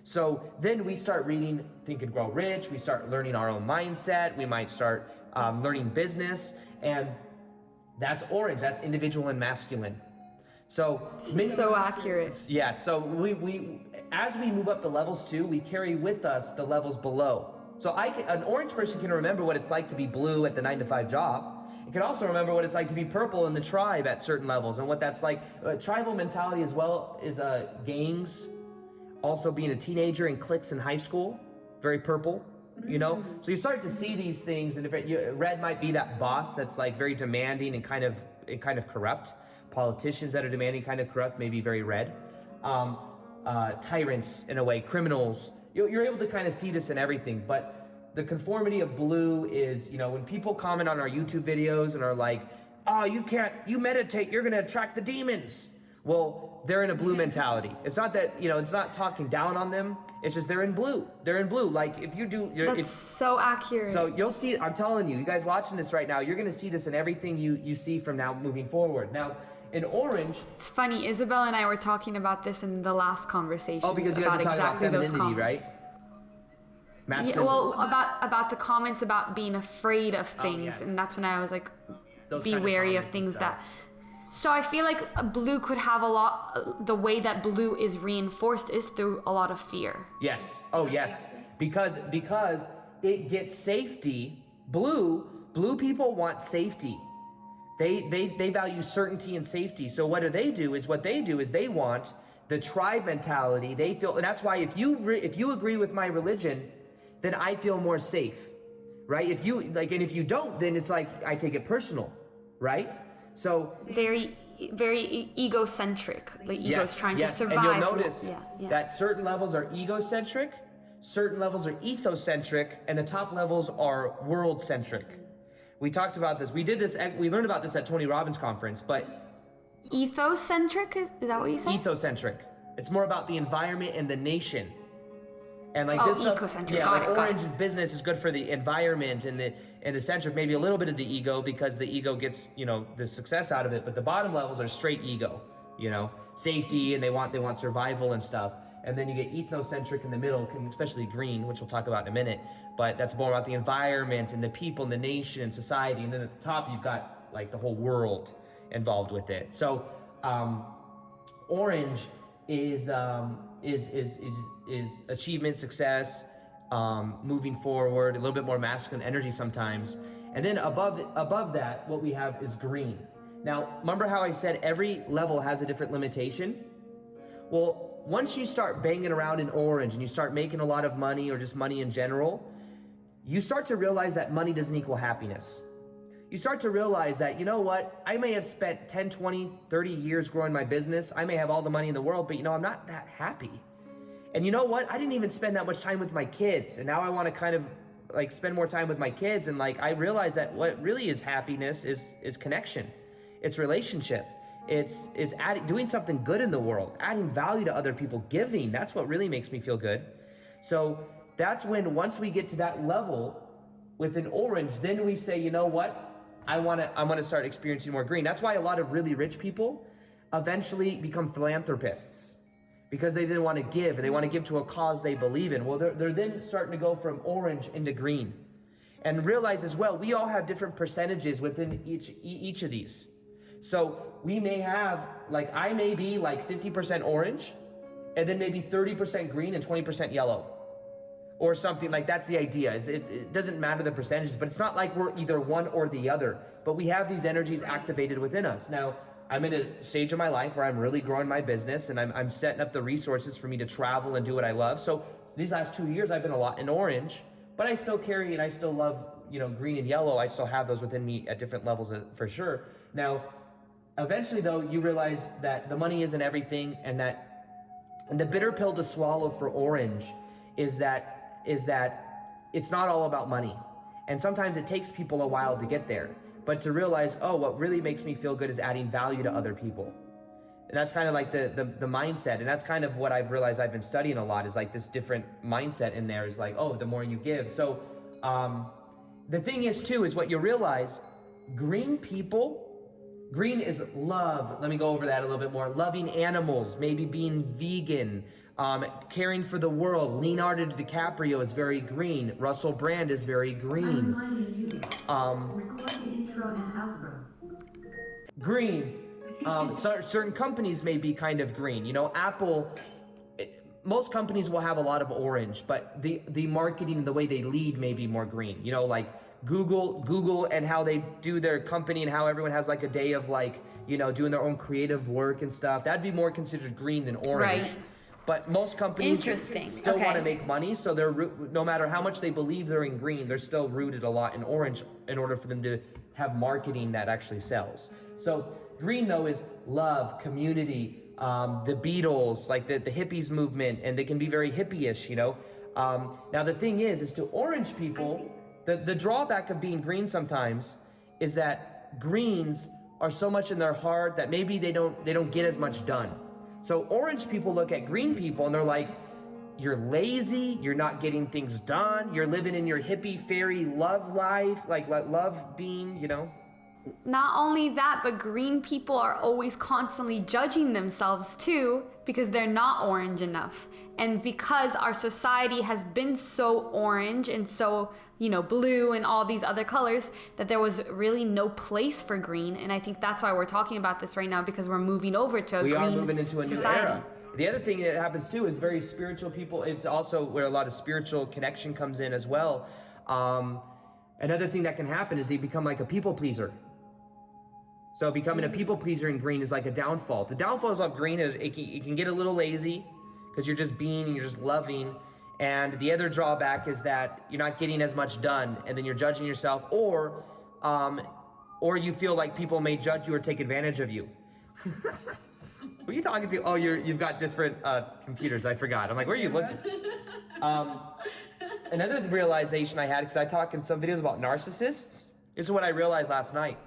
So then we start reading Think and Grow Rich. We start learning our own mindset. We might start learning business. And that's orange. That's individual and masculine. So so accurate. Yeah. So we as we move up the levels too, we carry with us the levels below. So an orange person can remember what it's like to be blue at the 9-to-5 job. It can also remember what it's like to be purple in the tribe at certain levels and what that's like. Tribal mentality as well is gangs. Also being a teenager in cliques in high school, very purple, you know? So you start to see these things in different, red might be that boss that's like very demanding and kind of corrupt. Politicians that are demanding, kind of corrupt, maybe very red. Tyrants in a way, criminals. You're able to kind of see this in everything, but the conformity of blue is, when people comment on our YouTube videos and are like, oh, you meditate, you're gonna attract the demons. Well, they're in a blue mentality. It's not that, it's not talking down on them. It's just they're in blue. They're in blue. Like if you do... That's so accurate. So you'll see, I'm telling you guys watching this right now, you're going to see this in everything you see from now moving forward. Now, in orange... It's funny, Isabel and I were talking about this in the last conversation. Oh, because you guys are talking about femininity, right? Masculine. Yeah, well, about the comments about being afraid of things. Yes. And that's when I was like, Those be kind wary of things that... So I feel like blue could have a lot, the way that blue is reinforced is through a lot of fear. Yes. Oh, yes. Because it gets safety. Blue people want safety. They value certainty and safety. So what do is they want the tribe mentality. They feel, and that's why if you agree with my religion, then I feel more safe, right? If you don't, then it's like I take it personal, right? So very, very egocentric. The ego's trying to survive. And you'll notice that certain levels are egocentric, certain levels are ethocentric, and the top levels are world-centric. We talked about this. We learned about this at Tony Robbins' conference, but... Ethocentric? Is that what you said? Ethocentric. It's more about the environment and the nation. And like this ecocentric. Got it. Orange business is good for the environment and the centric, maybe a little bit of the ego because the ego gets, the success out of it. But the bottom levels are straight ego, safety, and they want survival and stuff. And then you get ethnocentric in the middle, especially green, which we'll talk about in a minute. But that's more about the environment and the people and the nation and society. And then at the top, you've got like the whole world involved with it. So orange is achievement, success, moving forward, a little bit more masculine energy sometimes. And then above that, what we have is green. Now, remember how I said every level has a different limitation? Well, once you start banging around in orange and you start making a lot of money or just money in general, you start to realize that money doesn't equal happiness. You start to realize that, I may have spent 10, 20, 30 years growing my business. I may have all the money in the world, but I'm not that happy. And you know what? I didn't even spend that much time with my kids. And now I want to kind of like spend more time with my kids. And like, I realize that what really is happiness is connection. It's relationship. It's doing something good in the world, adding value to other people, giving. That's what really makes me feel good. So that's when, once we get to that level with an orange, then we say, you know what? I want to start experiencing more green. That's why a lot of really rich people eventually become philanthropists, because they then want to give, and they want to give to a cause they believe in. Well, they're then starting to go from orange into green. And realize as well, we all have different percentages within each of these. So we may have, I may be 50% orange, and then maybe 30% green and 20% yellow. Or something like that's the idea. It doesn't matter the percentages, but it's not like we're either one or the other. But we have these energies activated within us. Now, I'm in a stage of my life where I'm really growing my business, and I'm setting up the resources for me to travel and do what I love. So these last 2 years, I've been a lot in orange, but I still carry and I still love, green and yellow. I still have those within me at different levels for sure. Now, eventually though, you realize that the money isn't everything, and the bitter pill to swallow for orange is that it's not all about money. And sometimes it takes people a while to get there. But to realize, what really makes me feel good is adding value to other people. And that's kind of like the mindset. And that's kind of what I've realized I've been studying a lot, is like this different mindset in there is like, the more you give. So the thing is too, is what you realize, green is love. Let me go over that a little bit more. Loving animals, maybe being vegan, Caring for the world. Leonardo DiCaprio is very green. Russell Brand is very green. Green. Certain companies may be kind of green. You know, Apple, most companies will have a lot of orange, but the marketing and the way they lead may be more green. You know, like Google and how they do their company and how everyone has like a day of like, you know, doing their own creative work and stuff. That'd be more considered green than orange. Right. But most companies still want to make money, so they're no matter how much they believe they're in green, they're still rooted a lot in orange in order for them to have marketing that actually sells. So green though is love, community, the Beatles, like the hippies movement, and they can be very hippie-ish, you know. Now the thing is to orange people, the drawback of being green sometimes is that greens are so much in their heart that maybe they don't get as much done. So orange people look at green people and they're like, you're lazy, you're not getting things done, you're living in your hippie fairy love life, like love being, you know. Not only that, but green people are always constantly judging themselves too, because they're not orange enough. And because our society has been so orange and so, you know, blue and all these other colors, that there was really no place for green. And I think that's why we're talking about this right now, because we're moving over to a green society. We are moving into a new era. The other thing that happens too is very spiritual people. It's also where a lot of spiritual connection comes in as well. Another thing that can happen is they become like a people pleaser. So becoming a people pleaser in green is like a downfall. The downfalls of green is it can get a little lazy because you're just being and you're just loving. And the other drawback is that you're not getting as much done, and then you're judging yourself, or you feel like people may judge you or take advantage of you. Who are you talking to? Oh, you've got different computers. I forgot. I'm like, where are you looking? Another realization I had, because I talk in some videos about narcissists. This is what I realized last night.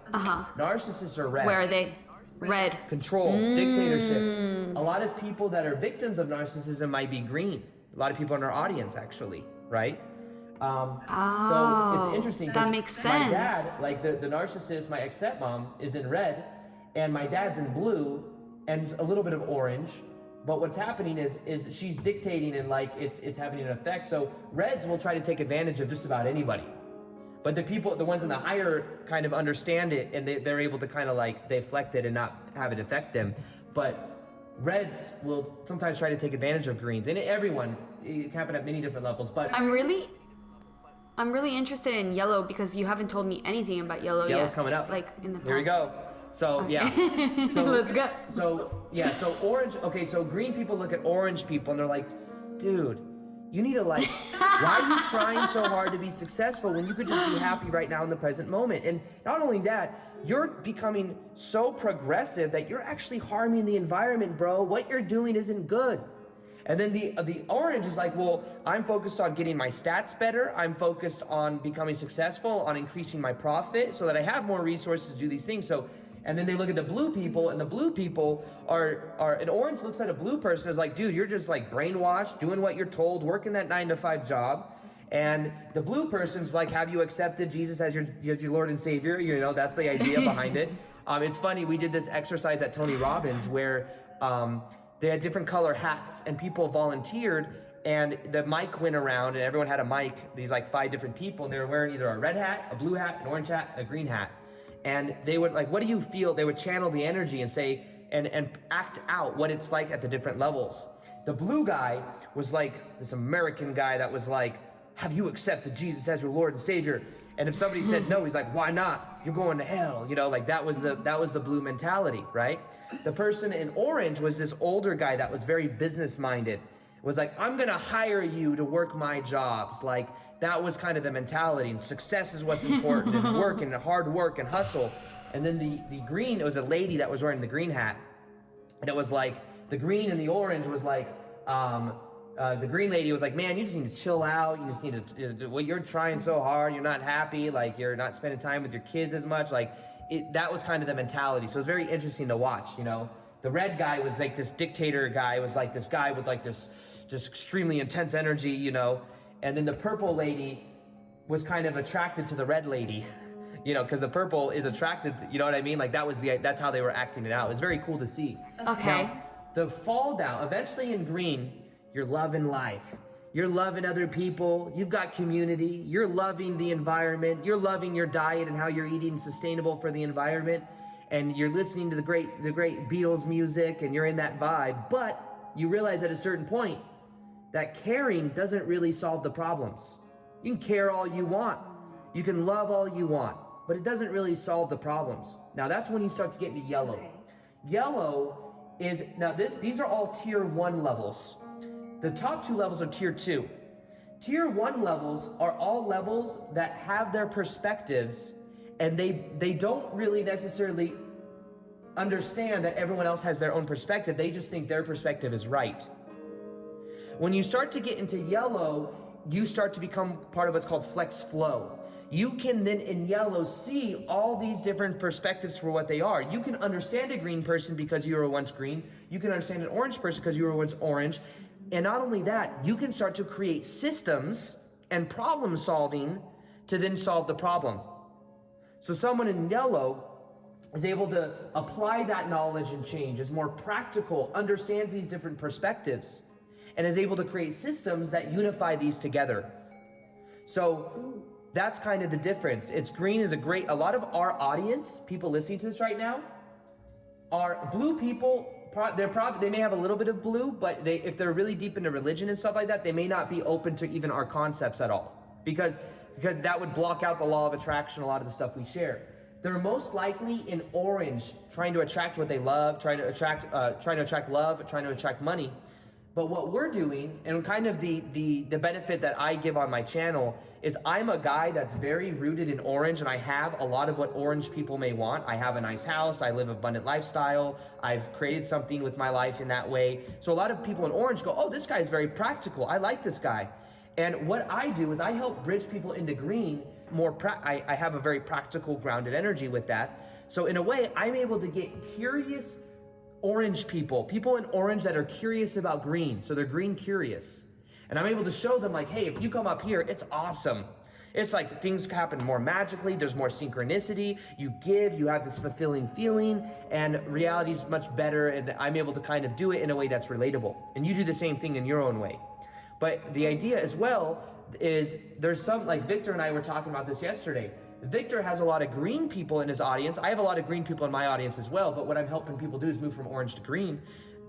Narcissists are red. Where are they? Red. Control, dictatorship. A lot of people that are victims of narcissism might be green. A lot of people in our audience, actually, right? So it's interesting. That makes sense. My dad, like the narcissist, my ex-stepmom, is in red, and my dad's in blue, and a little bit of orange. But what's happening is she's dictating, and like it's having an effect. So reds will try to take advantage of just about anybody. But the ones in the higher kind of understand it, and they're able to kind of like deflect it and not have it affect them. But reds will sometimes try to take advantage of greens, and it can happen at many different levels. But I'm really interested in yellow, because you haven't told me anything about yellow Yellow's yet. coming up. Like in the past. Here we go. So yeah. So, let's go. So orange. Okay, so green people look at orange people and they're like, dude, you need to like, why are you trying so hard to be successful when you could just be happy right now in the present moment? And not only that, you're becoming so progressive that you're actually harming the environment, bro. What you're doing isn't good. And then the orange is like, well, I'm focused on getting my stats better. I'm focused on becoming successful, on increasing my profit so that I have more resources to do these things. So, and then they look at the blue people, and the blue people are an orange looks at a blue person as like, dude, you're just like brainwashed, doing what you're told, working that 9-to-5 job. And the blue person's like, have you accepted Jesus as your Lord and Savior? You know, that's the idea behind it. It's funny, we did this exercise at Tony Robbins where they had different color hats, and people volunteered, and the mic went around, and everyone had a mic, these like 5 different people, and they were wearing either a red hat, a blue hat, an orange hat, a green hat. And they would like, what do you feel? They would channel the energy and say, and act out what it's like at the different levels. The blue guy was like this American guy that was like, have you accepted Jesus as your Lord and Savior? And if somebody said no, he's like, why not? You're going to hell. You know, like that was the blue mentality, right? The person in orange was this older guy that was very business minded. Was like, I'm gonna hire you to work my jobs. Like that was kind of the mentality, and success is what's important, and work and hard work and hustle. And then the green, it was a lady that was wearing the green hat, and it was like the green and the orange was like, the green lady was like, man, you just need to chill out. You just need to, well, you're trying so hard. You're not happy. Like you're not spending time with your kids as much. Like that was kind of the mentality. So it was very interesting to watch, you know. The red guy was like this dictator guy, was like this guy with like this just extremely intense energy, you know. And then the purple lady was kind of attracted to the red lady, you know, because the purple is attracted to, you know what I mean? Like that's how they were acting it out. It was very cool to see. Okay. Now, the fall down, eventually in green, you're loving life. You're loving other people. You've got community. You're loving the environment. You're loving your diet and how you're eating sustainable for the environment. And you're listening to the great Beatles music, and you're in that vibe. But you realize at a certain point that caring doesn't really solve the problems. You can care all you want. You can love all you want, but it doesn't really solve the problems. Now that's when you start to get into yellow. Yellow is, now these are all tier 1 levels. The top 2 levels are tier 2. Tier 1 levels are all levels that have their perspectives, and they don't really necessarily understand that everyone else has their own perspective. They just think their perspective is right. When you start to get into yellow, you start to become part of what's called flex flow. You can then in yellow see all these different perspectives for what they are. You can understand a green person because you were once green. You can understand an orange person because you were once orange. And not only that, you can start to create systems and problem solving to then solve the problem. So someone in yellow is able to apply that knowledge and change, is more practical, understands these different perspectives, and is able to create systems that unify these together. So that's kind of the difference. It's green is a lot of our audience, people listening to this right now, are blue people. They may have a little bit of blue, but if they're really deep into religion and stuff like that, they may not be open to even our concepts at all, because that would block out the law of attraction, a lot of the stuff we share. They're most likely in orange, trying to attract what they love, trying to attract love, trying to attract money. But what we're doing, and kind of the benefit that I give on my channel, is I'm a guy that's very rooted in orange, and I have a lot of what orange people may want. I have a nice house, I live an abundant lifestyle, I've created something with my life in that way. So a lot of people in orange go, oh, this guy's very practical, I like this guy. And what I do is I help bridge people into green. I have a very practical, grounded energy with that. So in a way, I'm able to get curious orange people in orange that are curious about green. So they're green curious. And I'm able to show them like, hey, if you come up here, it's awesome. It's like things happen more magically. There's more synchronicity. You give, you have this fulfilling feeling, and reality's much better. And I'm able to kind of do it in a way that's relatable. And you do the same thing in your own way. But the idea as well is there's some, like Victor and I were talking about this yesterday. Victor has a lot of green people in his audience. I have a lot of green people in my audience as well, but what I'm helping people do is move from orange to green.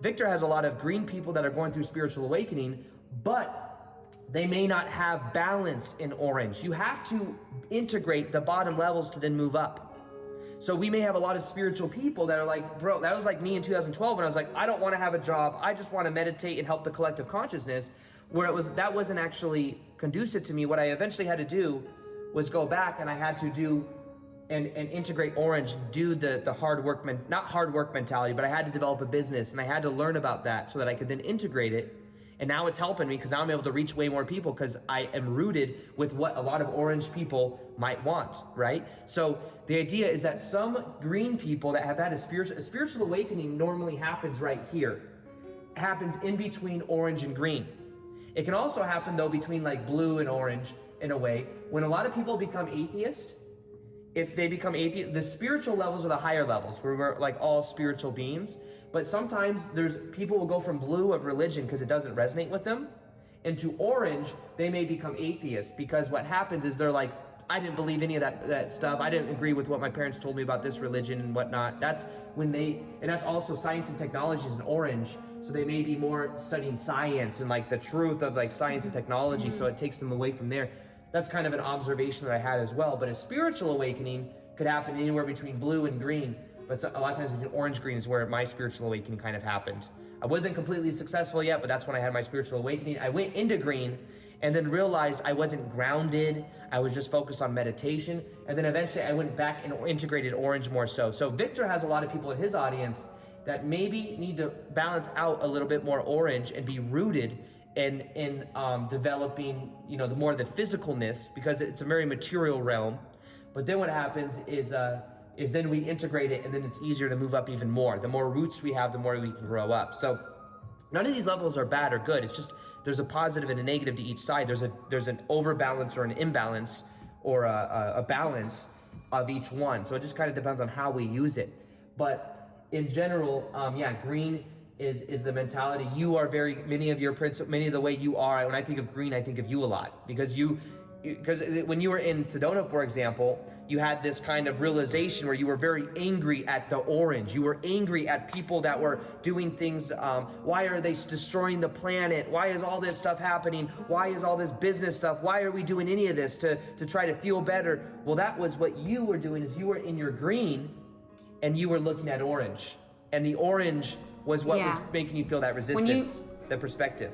Victor has a lot of green people that are going through spiritual awakening, but they may not have balance in orange. You have to integrate the bottom levels to then move up. So we may have a lot of spiritual people that are like, bro, that was like me in 2012 when I was like, I don't want to have a job. I just want to meditate and help the collective consciousness, where that wasn't actually conducive to me. What I eventually had to do was go back, and I had to do and integrate orange, do the hard work, not hard work mentality, but I had to develop a business, and I had to learn about that so that I could then integrate it. And now it's helping me because now I'm able to reach way more people because I am rooted with what a lot of orange people might want, right? So the idea is that some green people that have had a spiritual awakening normally happens right here. It happens in between orange and green. It can also happen though between like blue and orange in a way. When a lot of people become atheist, if they become atheist, the spiritual levels are the higher levels where we're like all spiritual beings. But sometimes people will go from blue of religion because it doesn't resonate with them into orange. They may become atheists because what happens is they're like, I didn't believe any of that stuff. I didn't agree with what my parents told me about this religion and whatnot. That's and that's also science and technology is in orange. So they may be more studying science and like the truth of like science and technology. So it takes them away from there. That's kind of an observation that I had as well. But a spiritual awakening could happen anywhere between blue and green. But a lot of times between orange green is where my spiritual awakening kind of happened. I wasn't completely successful yet, but that's when I had my spiritual awakening. I went into green and then realized I wasn't grounded. I was just focused on meditation. And then eventually I went back and integrated orange more so. So Victor has a lot of people in his audience that maybe need to balance out a little bit more orange and be rooted in developing, the more the physicalness, because it's a very material realm. But then what happens is then we integrate it, and then it's easier to move up even more. The more roots we have, the more we can grow up. So none of these levels are bad or good. It's just there's a positive and a negative to each side. There's an overbalance or an imbalance or a balance of each one. So it just kind of depends on how we use it. But in general, green is the mentality. You are many of the way you are. When I think of green, I think of you a lot, because when you were in Sedona, for example, you had this kind of realization where you were very angry at the orange. You were angry at people that were doing things. Why are they destroying the planet? Why is all this stuff happening? Why is all this business stuff? Why are we doing any of this to try to feel better? Well, that was what you were doing, is you were in your green and you were looking at orange. And the orange was what was making you feel that resistance, the perspective.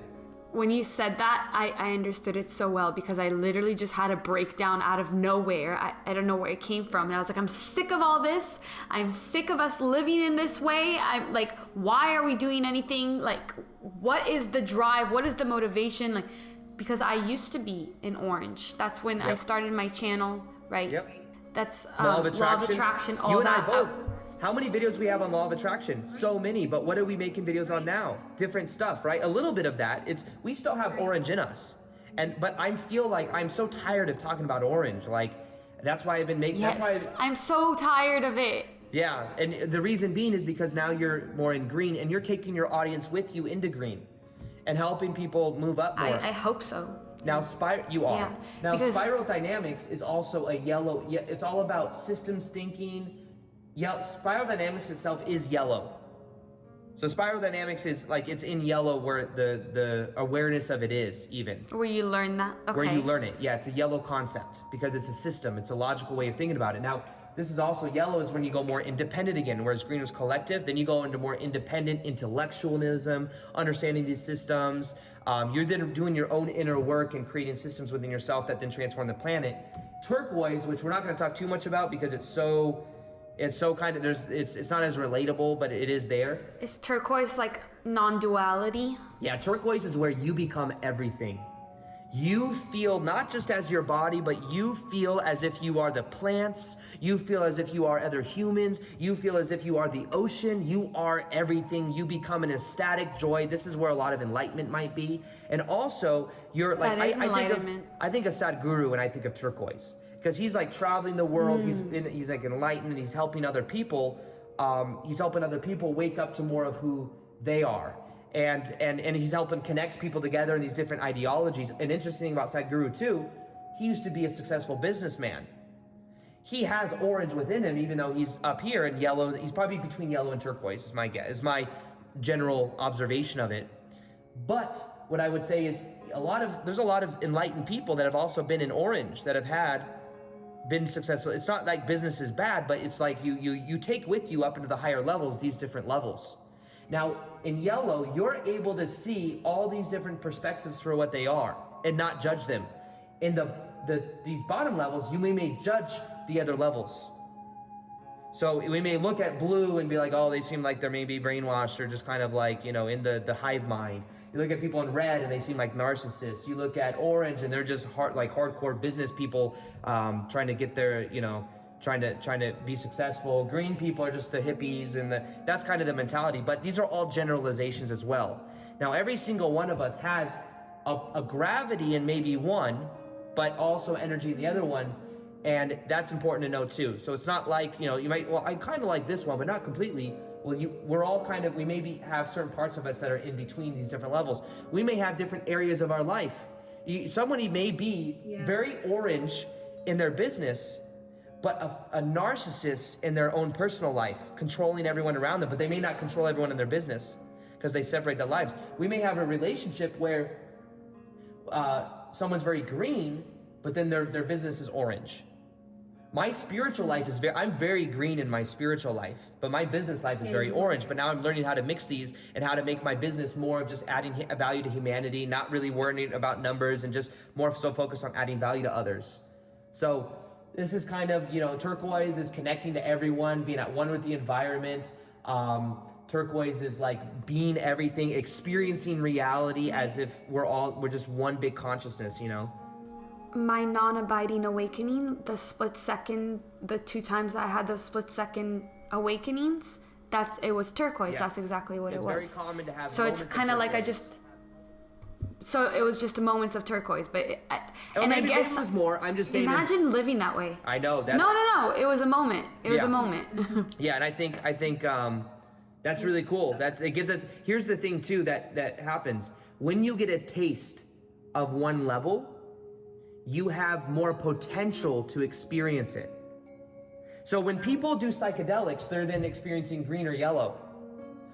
When you said that, I understood it so well, because I literally just had a breakdown out of nowhere. I don't know where it came from. And I was like, I'm sick of all this. I'm sick of us living in this way. I'm like, why are we doing anything? Like, what is the drive? What is the motivation? Like, because I used to be in orange. That's when I started my channel, right? Yep. That's Law of Attraction, all you and that. I both. How many videos we have on Law of Attraction? So many, but what are we making videos on now? Different stuff, right? A little bit of that. We still have orange in us. But I feel like I'm so tired of talking about orange. Like, that's why I've been making, I'm so tired of it. Yeah, and the reason being is because now you're more in green, and you're taking your audience with you into green and helping people move up more. I hope so. Now, you are. Yeah, now, spiral dynamics is also a yellow, it's all about systems thinking. Spiral dynamics itself is yellow. So spiral dynamics is like, it's in yellow where the awareness of it is even. Where you learn that? Okay. Where you learn it. Yeah, it's a yellow concept because it's a system. It's a logical way of thinking about it. Now, this is also yellow is when you go more independent again, whereas green was collective. Then you go into more independent intellectualism, understanding these systems. You're then doing your own inner work and creating systems within yourself that then transform the planet. Turquoise, which we're not going to talk too much about because it's so kind of, it's not as relatable, but it is there. Is turquoise like non-duality? Yeah, turquoise is where you become everything. You feel not just as your body, but you feel as if you are the plants. You feel as if you are other humans. You feel as if you are the ocean. You are everything. You become an ecstatic joy. This is where a lot of enlightenment might be. And also, you're like, I think of Sadhguru when I think of turquoise. Because he's like traveling the world, he's like enlightened, he's helping other people. He's helping other people wake up to more of who they are. And he's helping connect people together in these different ideologies. And interesting about Sadhguru too, he used to be a successful businessman. He has orange within him, even though he's up here in yellow. He's probably between yellow and turquoise, is my guess, is my general observation of it. But what I would say is there's a lot of enlightened people that have also been in orange, that have been successful. It's not like business is bad, but it's like you take with you up into the higher levels, these different levels. Now, in yellow, you're able to see all these different perspectives for what they are and not judge them. In these bottom levels, you may judge the other levels. So we may look at blue and be like, oh, they seem like they're maybe brainwashed or just kind of like, in the hive mind. You look at people in red and they seem like narcissists. You look at orange and they're just hardcore business people trying to get their, trying to be successful. Green people are just the hippies, and that's kind of the mentality. But these are all generalizations as well. Now, every single one of us has a gravity in maybe one, but also energy in the other ones. And that's important to know too. So it's not like, you might, well, I kind of like this one, but not completely. Well, we're all we maybe have certain parts of us that are in between these different levels. We may have different areas of our life. Somebody may be very orange in their business, but a narcissist in their own personal life, controlling everyone around them, but they may not control everyone in their business because they separate their lives. We may have a relationship where someone's very green, but then their business is orange. My spiritual life I'm very green in my spiritual life, but my business life is very orange. But now I'm learning how to mix these and how to make my business more of just adding value to humanity, not really worrying about numbers, and just more so focused on adding value to others. So this is kind of, turquoise is connecting to everyone, being at one with the environment. Turquoise is like being everything, experiencing reality as if we're just one big consciousness, My non-abiding awakening, the split second, the 2 times that I had those split second awakenings, it was turquoise. Yes. That's exactly what it was. It's very common to have. So it's kind of like so it was just moments of turquoise, but I guess it was more. I'm just saying. Imagine living that way. I know. No. It was a moment. It was a moment. Yeah, and I think That's really cool. It gives us, here's the thing too that happens. When you get a taste of one level, you have more potential to experience it. So when people do psychedelics, they're then experiencing green or yellow.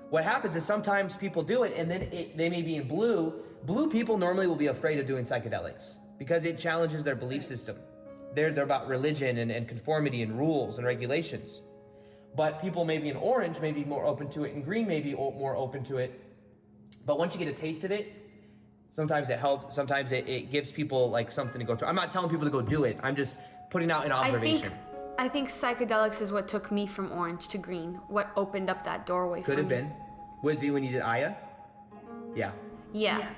What happens is sometimes people do it and then they may be in blue. Blue people normally will be afraid of doing psychedelics because it challenges their belief system. They're about religion and conformity and rules and regulations. But people maybe in orange may be more open to it, and green may be more open to it. But once you get a taste of it, sometimes it helps, sometimes it gives people like something to go through. I'm not telling people to go do it. I'm just putting out an observation. I think psychedelics is what took me from orange to green, what opened up that doorway for me. Could have been. Was it when you did Aya? Yeah. Yeah.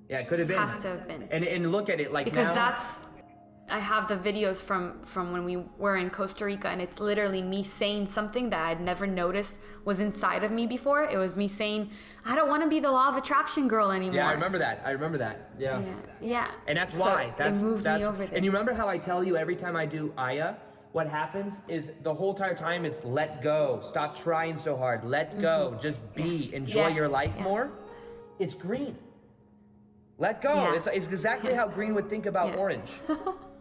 Yeah, it could have been. Has to have been. And look at it like because now. I have the videos from when we were in Costa Rica, and it's literally me saying something that I'd never noticed was inside of me before. It was me saying, I don't want to be the law of attraction girl anymore. Yeah, I remember that. Yeah. Yeah. And that's why. So it moved me over there. And you remember how I tell you every time I do Aya, what happens is the whole entire time it's let go. Stop trying so hard. Let go. Just be. Yes. Enjoy your life more. It's green. Let go. Yeah. It's exactly how green would think about orange.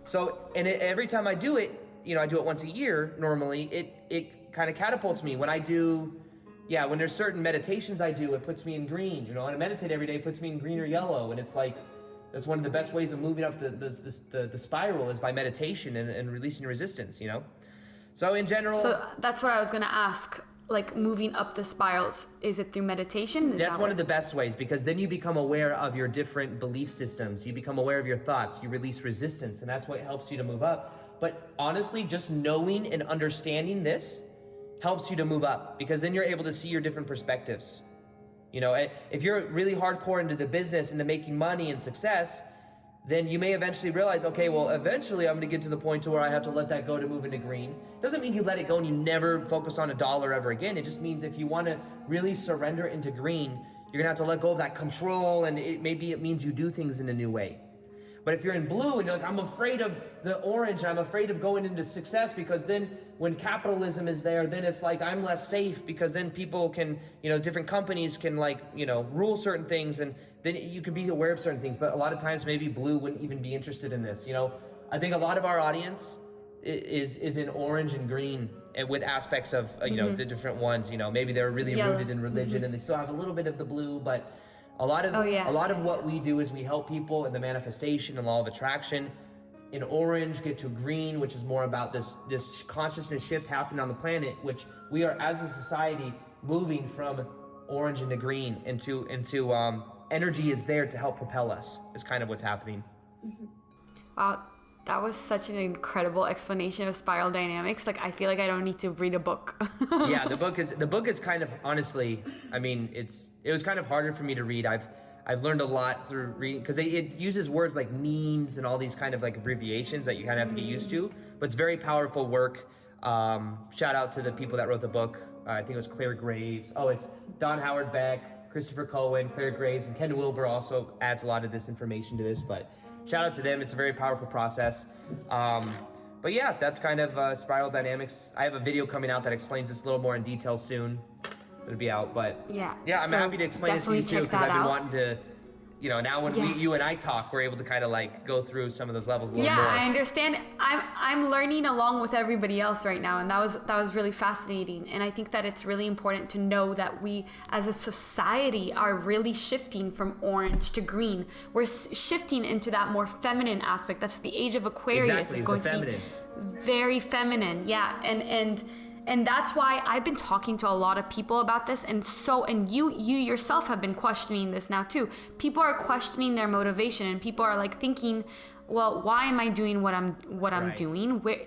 So, and every time I do it, I do it once a year normally, it kind of catapults me. When I do, when there's certain meditations I do, it puts me in green. When I meditate every day, it puts me in green or yellow. And it's like, that's one of the best ways of moving up the spiral is by meditation and releasing resistance, So in general. So that's what I was going to ask. Like moving up the spirals, is it through meditation? That's one of the best ways, because then you become aware of your different belief systems. You become aware of your thoughts. You release resistance, and that's what helps you to move up. But honestly, just knowing and understanding this helps you to move up, because then you're able to see your different perspectives. If you're really hardcore into the business, into making money and success, then you may eventually realize, okay, well, eventually I'm going to get to the point to where I have to let that go to move into green. Doesn't mean you let it go and you never focus on a dollar ever again. It just means if you want to really surrender into green, you're going to have to let go of that control, and maybe it means you do things in a new way. But if you're in blue and you're like, I'm afraid of the orange, I'm afraid of going into success, because then when capitalism is there, then it's like I'm less safe, because then people can, different companies can rule certain things, and then you can be aware of certain things. But a lot of times maybe blue wouldn't even be interested in this. I think a lot of our audience is in orange and green, and with aspects of, the different ones, maybe they're really rooted in religion and they still have a little bit of the blue, but a lot of what we do is we help people in the manifestation and law of attraction. In orange, get to green, which is more about this consciousness shift happening on the planet, which we are as a society moving from orange into green into energy is there to help propel us, is kind of what's happening. Wow, that was such an incredible explanation of spiral dynamics. Like, I feel like I don't need to read a book. Yeah, the book is kind of, honestly, I mean, it was kind of harder for me to read. I've learned a lot through reading, because it uses words like memes and all these kind of like abbreviations that you kind of have to get used to, but it's very powerful work. Shout out to the people that wrote the book. I think it was Claire Graves. Oh, it's Don Howard Beck, Christopher Cohen, Claire Graves, and Ken Wilber also adds a lot of this information to this, but shout out to them. It's a very powerful process. But yeah, that's kind of spiral dynamics. I have a video coming out that explains this a little more in detail soon. It'll be out, but yeah, I'm so happy to explain it to you too, because I've been wanting to, now when you and I talk, we're able to kind of like go through some of those levels a little more. Yeah, I understand. I'm learning along with everybody else right now, and that was really fascinating. And I think that it's really important to know that we as a society are really shifting from orange to green. We're shifting into that more feminine aspect. That's the age of Aquarius is going to be very feminine. Yeah, and that's why I've been talking to a lot of people about this, and you yourself have been questioning this now too. People are questioning their motivation, and people are like thinking, well, why am I doing what I'm doing? Where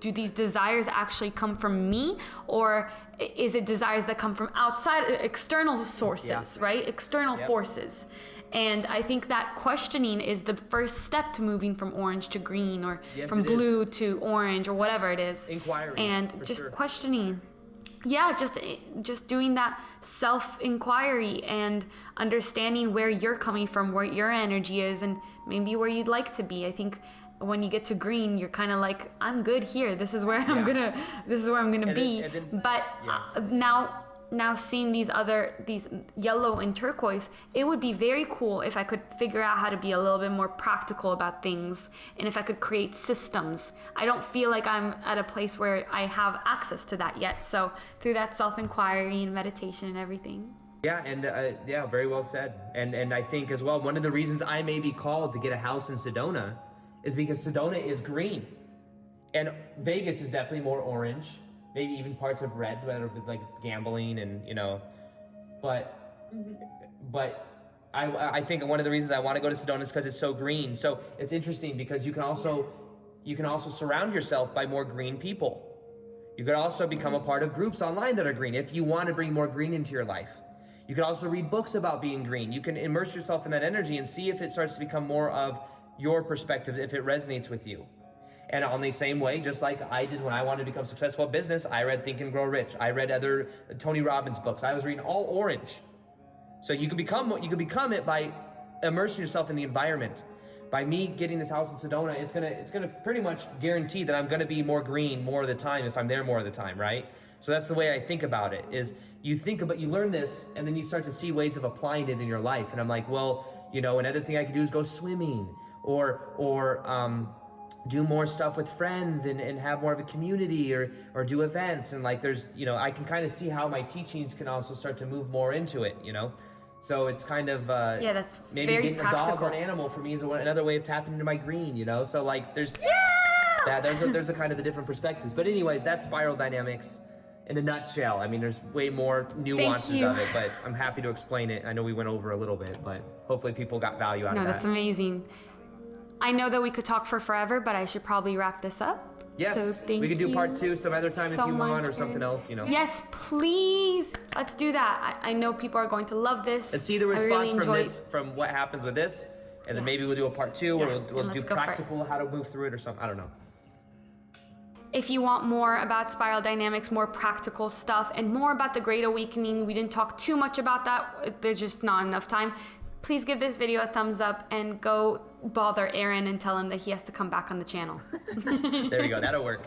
do these desires actually come from me, or is it desires that come from outside, external sources, right? External forces. And I think that questioning is the first step to moving from orange to green, or from blue to orange, or whatever it is. Inquiry. And just questioning. Yeah, just doing that self-inquiry and understanding where you're coming from, where your energy is, and maybe where you'd like to be. I think when you get to green, you're kind of like, I'm good here. This is where I'm gonna be. But now now seeing these yellow and turquoise, it would be very cool if I could figure out how to be a little bit more practical about things, and if I could create systems. I don't feel like I'm at a place where I have access to that yet. So through that self-inquiry and meditation and everything. Yeah, and yeah, very well said. And I think as well, one of the reasons I may be called to get a house in Sedona is because Sedona is green. And Vegas is definitely more orange, maybe even parts of red, like gambling and, you know, but I think one of the reasons I want to go to Sedona is because it's so green. So it's interesting because you can also surround yourself by more green people. You could also become a part of groups online that are green if you want to bring more green into your life. You can also read books about being green. You can immerse yourself in that energy and see if it starts to become more of your perspective, if it resonates with you. And on the same way, just like I did when I wanted to become successful at business, I read Think and Grow Rich. I read other Tony Robbins books. I was reading all orange. So you can become it by immersing yourself in the environment. By me getting this house in Sedona, it's gonna pretty much guarantee that I'm gonna be more green more of the time if I'm there more of the time, right? So that's the way I think about it. Is you learn this, and then you start to see ways of applying it in your life. And I'm like, well, you know, another thing I could do is go swimming, or do more stuff with friends and have more of a community, or do events. And like there's, you know, I can kind of see how my teachings can also start to move more into it, you know? So it's kind of, yeah, that's maybe very getting practical. a dog or an animal for me is another way of tapping into my green, you know? So like there's, there's a kind of the different perspectives. But anyways, that's spiral dynamics in a nutshell. I mean, there's way more nuances of it, but I'm happy to explain it. I know we went over a little bit, but hopefully people got value out of that. No, that's amazing. I know that we could talk for forever, but I should probably wrap this up. Yes, so we could do part 2 some other time so if you want, or much, something else, you know. Yes, please. Let's do that. I know people are going to love this. Let's see the response from what happens with this, and then maybe we'll do a part 2, or we'll do practical how to move through it or something. I don't know. If you want more about spiral dynamics, more practical stuff, and more about the Great Awakening, we didn't talk too much about that. There's just not enough time. Please give this video a thumbs up and go bother Aaron and tell him that he has to come back on the channel. There we go. That'll work.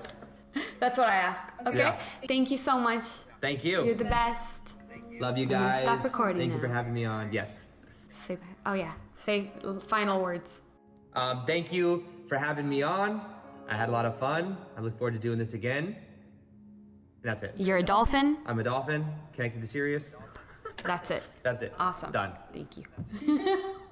That's what I asked. Okay? Yeah. Thank you so much. Thank you. You're the best. Love you guys. I'm gonna stop recording Thank now. you for having me on. Yes. Say bye. Oh yeah. Say final words. Thank you for having me on. I had a lot of fun. I look forward to doing this again. And that's it. You're a dolphin. I'm a dolphin connected to Sirius. That's it. That's it. Awesome. Done. Thank you.